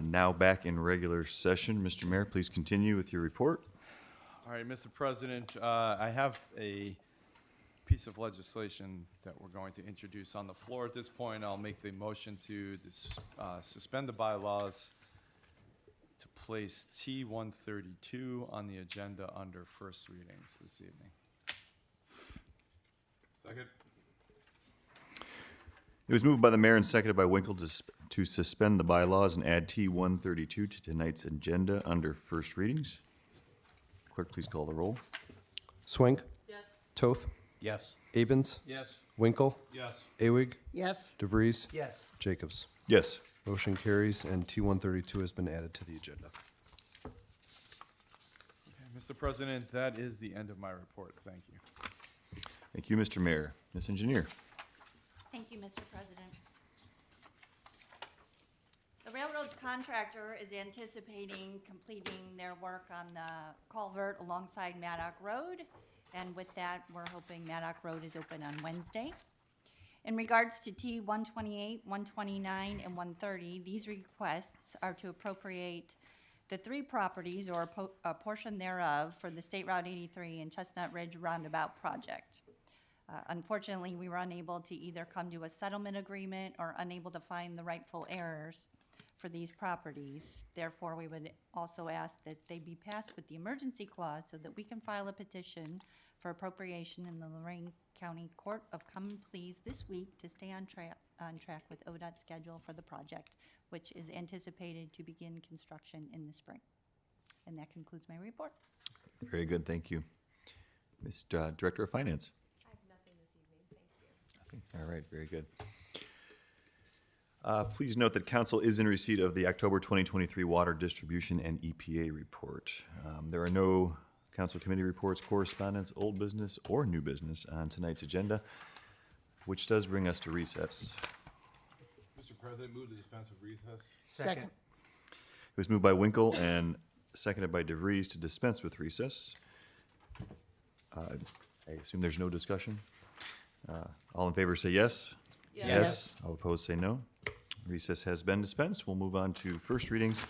now back in regular session. Mr. Mayor, please continue with your report. All right, Mr. President, I have a piece of legislation that we're going to introduce on the floor at this point. I'll make the motion to suspend the bylaws to place T-132 on the agenda under first readings this evening. Second. It was moved by the mayor and seconded by Winkle to suspend the bylaws and add T-132 to tonight's agenda under first readings. Clerk, please call the roll. Swink, Yes. Toth, Yes. Abens, Yes. Winkle, Yes. Awig, Yes. DeVries, Yes. Jacobs. Yes. Motion carries, and T-132 has been added to the agenda. Mr. President, that is the end of my report. Thank you. Thank you, Mr. Mayor. Ms. Engineer. Thank you, Mr. President. The railroad's contractor is anticipating completing their work on the culvert alongside Maddock Road. And with that, we're hoping Maddock Road is open on Wednesday. In regards to T-128, 129, and 130, these requests are to appropriate the three properties or a portion thereof for the State Route 83 and Chestnut Ridge Roundabout project. Unfortunately, we were unable to either come to a settlement agreement or unable to find the rightful heirs for these properties. Therefore, we would also ask that they be passed with the emergency clause so that we can file a petition for appropriation in the Lorraine County Court of Common Pleas this week to stay on track with ODOT's schedule for the project, which is anticipated to begin construction in the spring. And that concludes my report. Very good, thank you. Ms. Director of Finance. I have nothing this evening, thank you. Okay, all right, very good. Please note that council is in receipt of the October 2023 Water Distribution and EPA report. There are no council committee reports, correspondence, old business, or new business on tonight's agenda, which does bring us to recess. Mr. President, move to dispense with recess. Second. It was moved by Winkle and seconded by DeVries to dispense with recess. I assume there's no discussion. All in favor say yes. Yes. All opposed say no. Recess has been dispensed. We'll move on to first readings.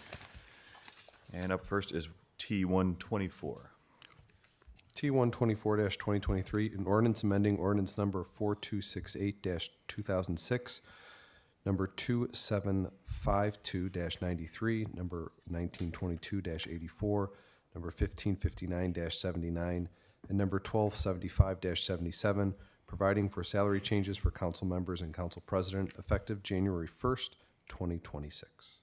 And up first is T-124. T-124-2023, an ordinance amending ordinance number 4268-2006, number 2752-93, number 1922-84, number 1559-79, and number 1275-77, providing for salary changes for council members and council president effective January 1st, 2026.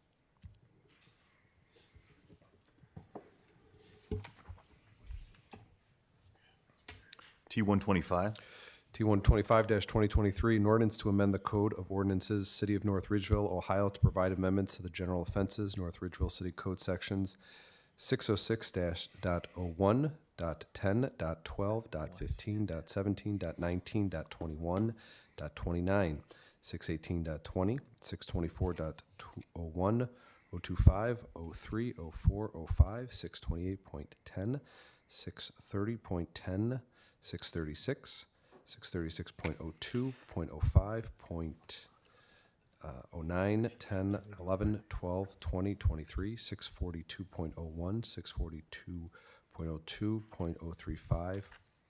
T-125. T-125-2023, an ordinance to amend the Code of Ordinances, City of North Ridgeville, Ohio, to provide amendments to the general offenses, North Ridgeville City Code Sections 606-01, .10, .12, .15, .17, .19, .21, .29, 618.20, 624.01, 025, 03, 04, 05, 628.10, 630.10, 636, 636.02, .05, .09, 10, 11, 12, 20, 23, 642.01, 642.02, .035,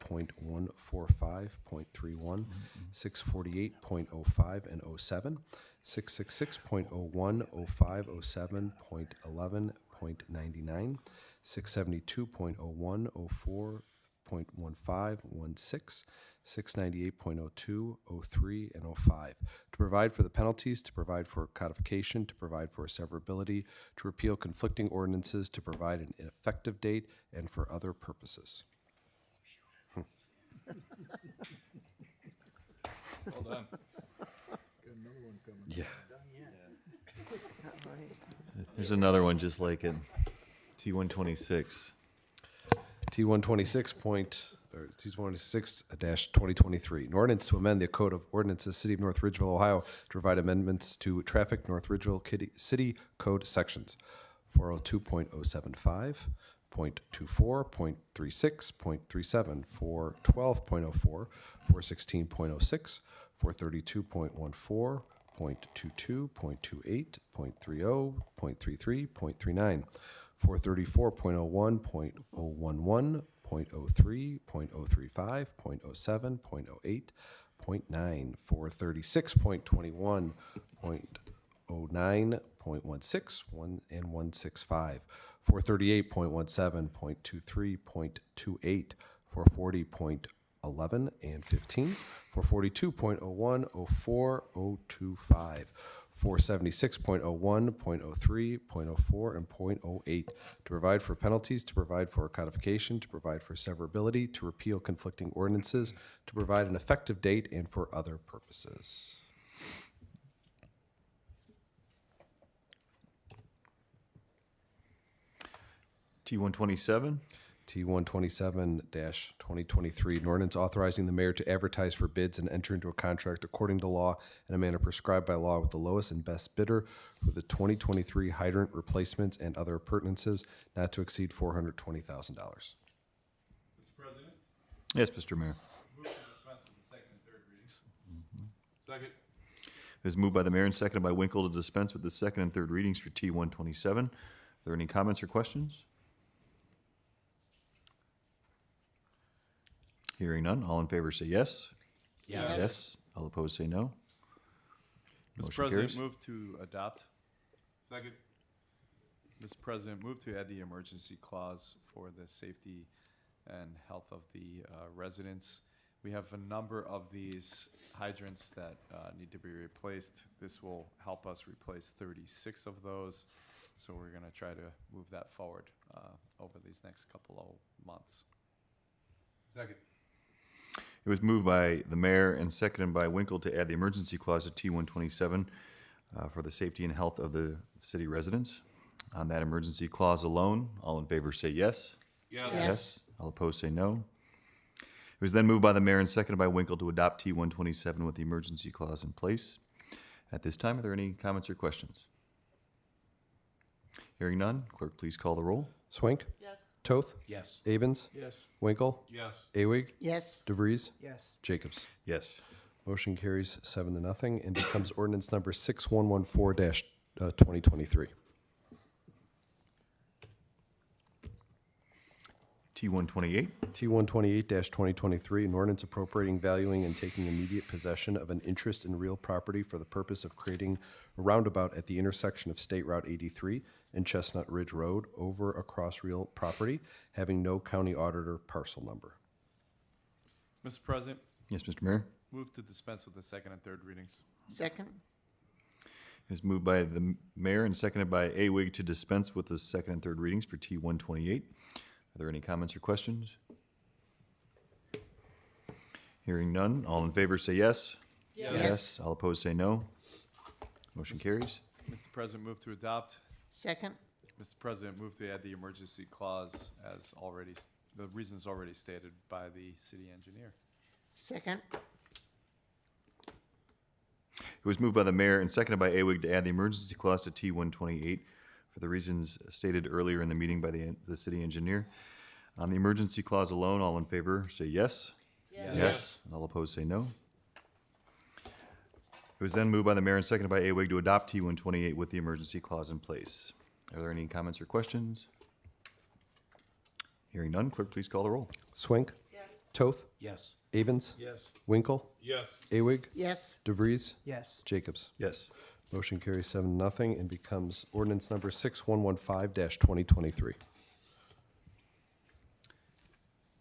.145, .31, 648.05 and 07, 666.01, 05, 07, .11, .99, 672.01, 04, .15, 16, 698.02, 03, and 05, to provide for the penalties, to provide for codification, to provide for severability, to repeal conflicting ordinances, to provide an effective date, and for other purposes. Well done. Yeah. There's another one just like it. T-126. T-126-2023, an ordinance to amend the Code of Ordinances, City of North Ridgeville, Ohio, to provide amendments to traffic North Ridgeville City Code Sections 402.075, .24, .36, .37, 412.04, 416.06, 432.14, .22, .28, .30, .33, .39, 434.01, .011, .03, .035, .07, .08, .9, 436.21, .09, .16, and 165, 438.17, .23, .28, 440.11 and 15, 442.01, 04, 025, 476.01, .03, .04, and .08, to provide for penalties, to provide for codification, to provide for severability, to repeal conflicting ordinances, to provide an effective date, and for other purposes. T-127. T-127-2023, an ordinance authorizing the mayor to advertise for bids and enter into a contract according to law in a manner prescribed by law with the lowest and best bidder for the 2023 hydrant replacements and other appurtenances not to exceed $420,000. Mr. President, Yes, Mr. Mayor. move to dispense with the second and third readings. Second. It is moved by the mayor and seconded by Winkle to dispense with the second and third readings for T-127. Are there any comments or questions? Hearing none, all in favor say yes. Yes. All opposed say no. Mr. Motion President, carries. move to adopt. Second. Mr. President, move to add the emergency clause for the safety and health of the residents. We have a number of these hydrants that need to be replaced. This will help us replace 36 of those. So we're gonna try to move that forward over these next couple of months. Second. It was moved by the mayor and seconded by Winkle to add the emergency clause to T-127 for the safety and health of the city residents. On that emergency clause alone, all in favor say yes. Yes. All opposed say no. It was then moved by the mayor and seconded by Winkle to adopt T-127 with the emergency clause in place. At this time, are there any comments or questions? Hearing none, clerk, please call the roll. Swink? Yes. Toth? Yes. Avens? Yes. Winkle? Yes. Awig? Yes. DeVries? Yes. Jacobs? Yes. Motion carries 7-0 and becomes ordinance number 6114-2023. T-128. T-128-2023, an ordinance appropriating, valuing, and taking immediate possession of an interest in real property for the purpose of creating a roundabout at the intersection of State Route 83 and Chestnut Ridge Road over across real property, having no county auditor parcel number. Mr. President, Yes, Mr. Mayor. move to dispense with the second and third readings. Second. It's moved by the mayor and seconded by Awig to dispense with the second and third readings for T-128. Are there any comments or questions? Hearing none, all in favor say yes. Yes. All opposed say no. Motion carries. Mr. President, move to adopt. Second. Mr. President, move to add the emergency clause as already, the reasons already stated by the city engineer. Second. It was moved by the mayor and seconded by Awig to add the emergency clause to T-128 for the reasons stated earlier in the meeting by the city engineer. On the emergency clause alone, all in favor say yes. Yes. All opposed say no. It was then moved by the mayor and seconded by Awig to adopt T-128 with the emergency clause in place. Are there any comments or questions? Hearing none, clerk, please call the roll. Swink? Toth? Yes. Avens? Yes. Winkle? Yes. Awig? Yes. DeVries? Yes. Jacobs? Yes. Motion carries 7-0 and becomes ordinance number 6115-2023.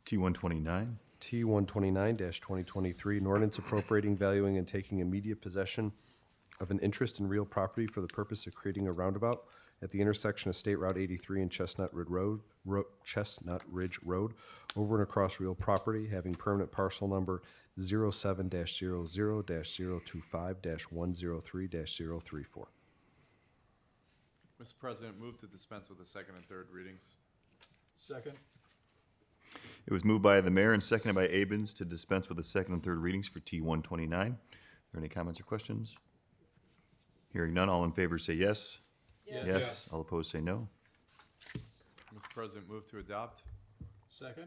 T-129. T-129-2023, an ordinance appropriating, valuing, and taking immediate possession of an interest in real property for the purpose of creating a roundabout at the intersection of State Route 83 and Chestnut Ridge Road, over and across real property, having permanent parcel number 07-00-025-103-034. Mr. President, move to dispense with the second and third readings. Second. It was moved by the mayor and seconded by Abens to dispense with the second and third readings for T-129. Are there any comments or questions? Hearing none, all in favor say yes. Yes. All opposed say no. Mr. President, move to adopt. Second.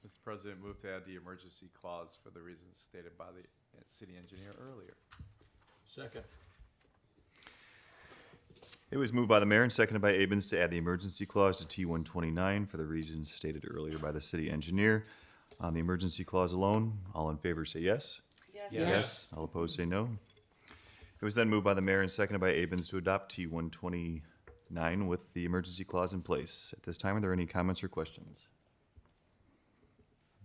Mr. President, move to add the emergency clause for the reasons stated by the city engineer earlier. Second. It was moved by the mayor and seconded by Abens to add the emergency clause to T-129 for the reasons stated earlier by the city engineer. On the emergency clause alone, all in favor say yes. Yes. All opposed say no. It was then moved by the mayor and seconded by Abens to adopt T-129 with the emergency clause in place. At this time, are there any comments or questions?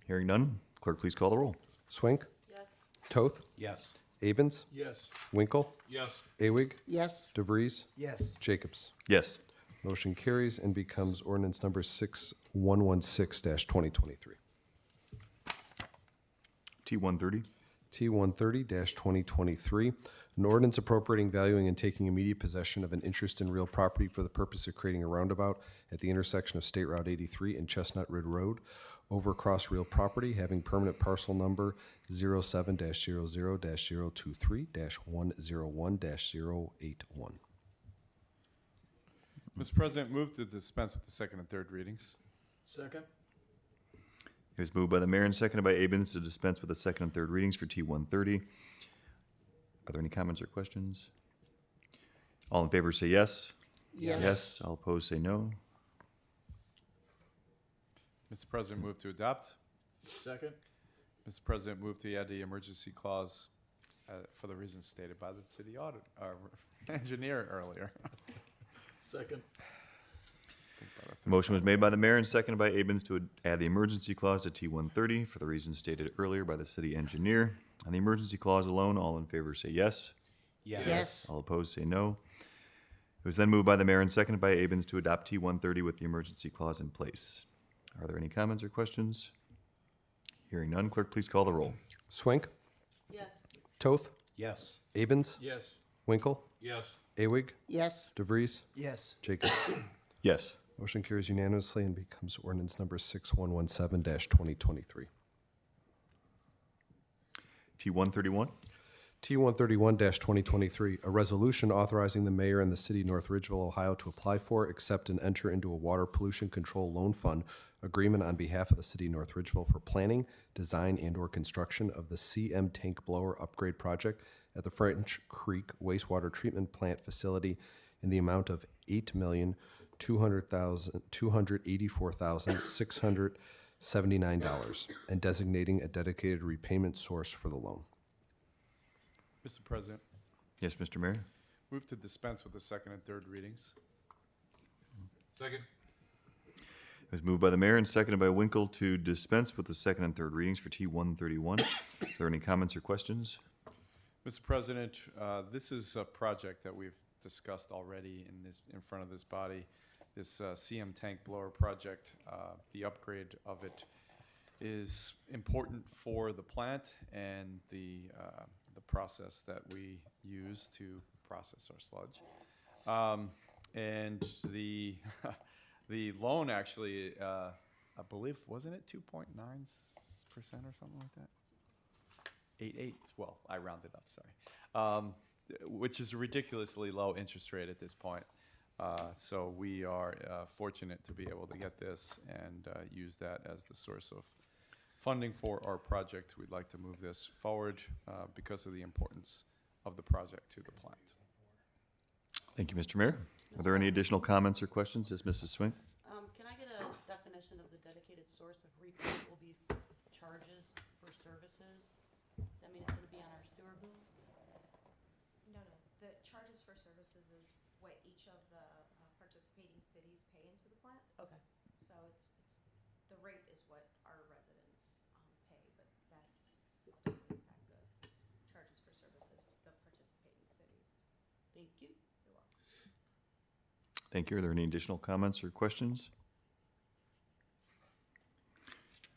Hearing none, clerk, please call the roll. Swink, Yes. Toth, Yes. Abens, Yes. Winkle, Yes. Awig, Yes. DeVries, Yes. Jacobs. Yes. Motion carries and becomes ordinance number 6116-2023. T-130. T-130-2023, an ordinance appropriating, valuing, and taking immediate possession of an interest in real property for the purpose of creating a roundabout at the intersection of State Route 83 and Chestnut Ridge Road, overcross real property, having permanent parcel number 07-00-023-101-081. Mr. President, move to dispense with the second and third readings. Second. It was moved by the mayor and seconded by Abens to dispense with the second and third readings for T-130. Are there any comments or questions? All in favor say yes. Yes. All opposed say no. Mr. President, move to adopt. Second. Mr. President, move to add the emergency clause for the reasons stated by the city engineer earlier. Second. Motion was made by the mayor and seconded by Abens to add the emergency clause to T-130 for the reasons stated earlier by the city engineer. On the emergency clause alone, all in favor say yes. Yes. All opposed say no. It was then moved by the mayor and seconded by Abens to adopt T-130 with the emergency clause in place. Are there any comments or questions? Hearing none, clerk, please call the roll. Swink, Yes. Toth, Yes. Abens, Yes. Winkle, Yes. Awig, Yes. DeVries, Yes. Jacobs. Yes. Motion carries unanimously and becomes ordinance number 6117-2023. T-131. T-131-2023, a resolution authorizing the mayor and the city of North Ridgeville, Ohio to apply for, accept, and enter into a water pollution control loan fund agreement on behalf of the city of North Ridgeville for planning, design, and/or construction of the CM tank blower upgrade project at the French Creek wastewater treatment plant facility in the amount of $8,284,679 and designating a dedicated repayment source for the loan. Mr. President, Yes, Mr. Mayor. move to dispense with the second and third readings. Second. It was moved by the mayor and seconded by Winkle to dispense with the second and third readings for T-131. Are there any comments or questions? Mr. President, this is a project that we've discussed already in front of this body. This CM tank blower project, the upgrade of it is important for the plant and the process that we use to process our sludge. And the the loan actually, I believe, wasn't it 2.9% or something like that? 88. Well, I rounded up. Sorry, which is a ridiculously low interest rate at this point. So we are fortunate to be able to get this and use that as the source of funding for our project. We'd like to move this forward because of the importance of the project to the plant. Thank you, Mr. Mayor. Are there any additional comments or questions? Yes, Mrs. Swink? Can I get a definition of the dedicated source of repayment will be charges for services? Does that mean it's gonna be on our sewer bills? No, the charges for services is what each of the participating cities pay into the plant. Okay. So it's, the rate is what our residents pay, but that's, doesn't impact the charges for services to the participating cities. Thank you. You're welcome. Thank you. Are there any additional comments or questions?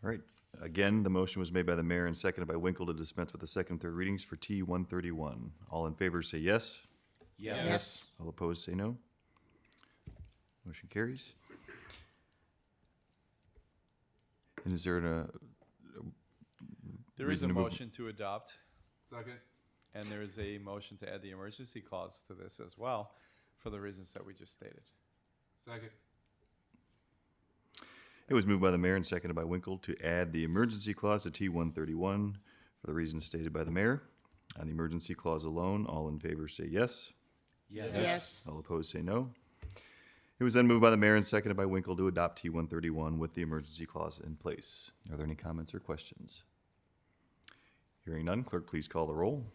All right. Again, the motion was made by the mayor and seconded by Winkle to dispense with the second and third readings for T-131. All in favor say yes. Yes. All opposed say no. Motion carries. And is there There is Reason a to move- motion to adopt, Second. and there is a motion to add the emergency clause to this as well, for the reasons that we just stated. Second. It was moved by the mayor and seconded by Winkle to add the emergency clause to T-131 for the reasons stated by the mayor. On the emergency clause alone, all in favor say yes. Yes. All opposed say no. It was then moved by the mayor and seconded by Winkle to adopt T-131 with the emergency clause in place. Are there any comments or questions? Hearing none, clerk, please call the roll.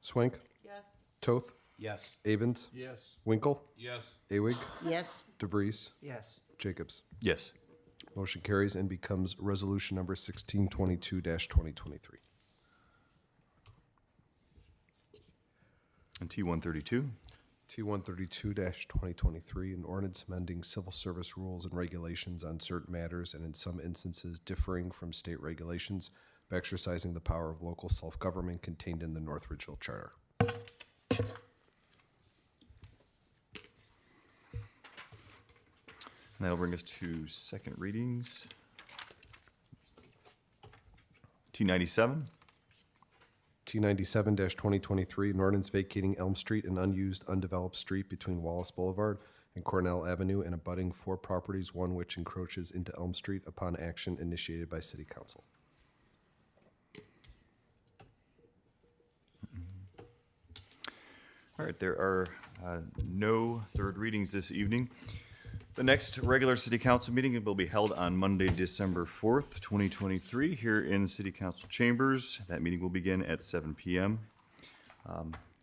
Swank. Yes. Toth. Yes. Avens. Yes. Winkle. Yes. Awig. Yes. DeVries. Yes. Jacobs. Yes. Motion carries and becomes resolution number 1622-2023. And T-132? T-132-2023, an ordinance amending civil service rules and regulations on certain matters and in some instances differing from state regulations by exercising the power of local self-government contained in the North Ridgeville Charter. And that'll bring us to second readings. T-97? T-97-2023, an ordinance vacating Elm Street, an unused, undeveloped street between Wallace Boulevard and Cornell Avenue, and abutting 4 properties, one which encroaches into Elm Street upon action initiated by City Council. All right, there are no third readings this evening. The next regular city council meeting will be held on Monday, December 4th, 2023, here in City Council Chambers. That meeting will begin at 7 p.m.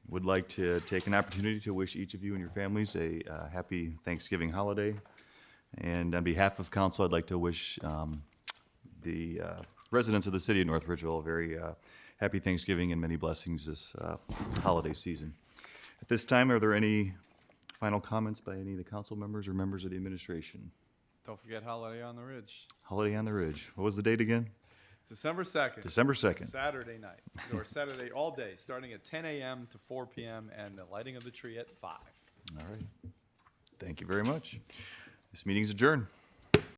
Would like to take an opportunity to wish each of you and your families a happy Thanksgiving holiday. And on behalf of council, I'd like to wish the residents of the city of North Ridgeville a very happy Thanksgiving and many blessings this holiday season. At this time, are there any final comments by any of the council members or members of the administration? Don't forget Holiday on the Ridge, Holiday on the Ridge. What was the date again? December 2nd. December 2nd. Saturday night, or Saturday all day, starting at 10 a.m. to 4 p.m. and the lighting of the tree at 5. All right. Thank you very much. This meeting is adjourned.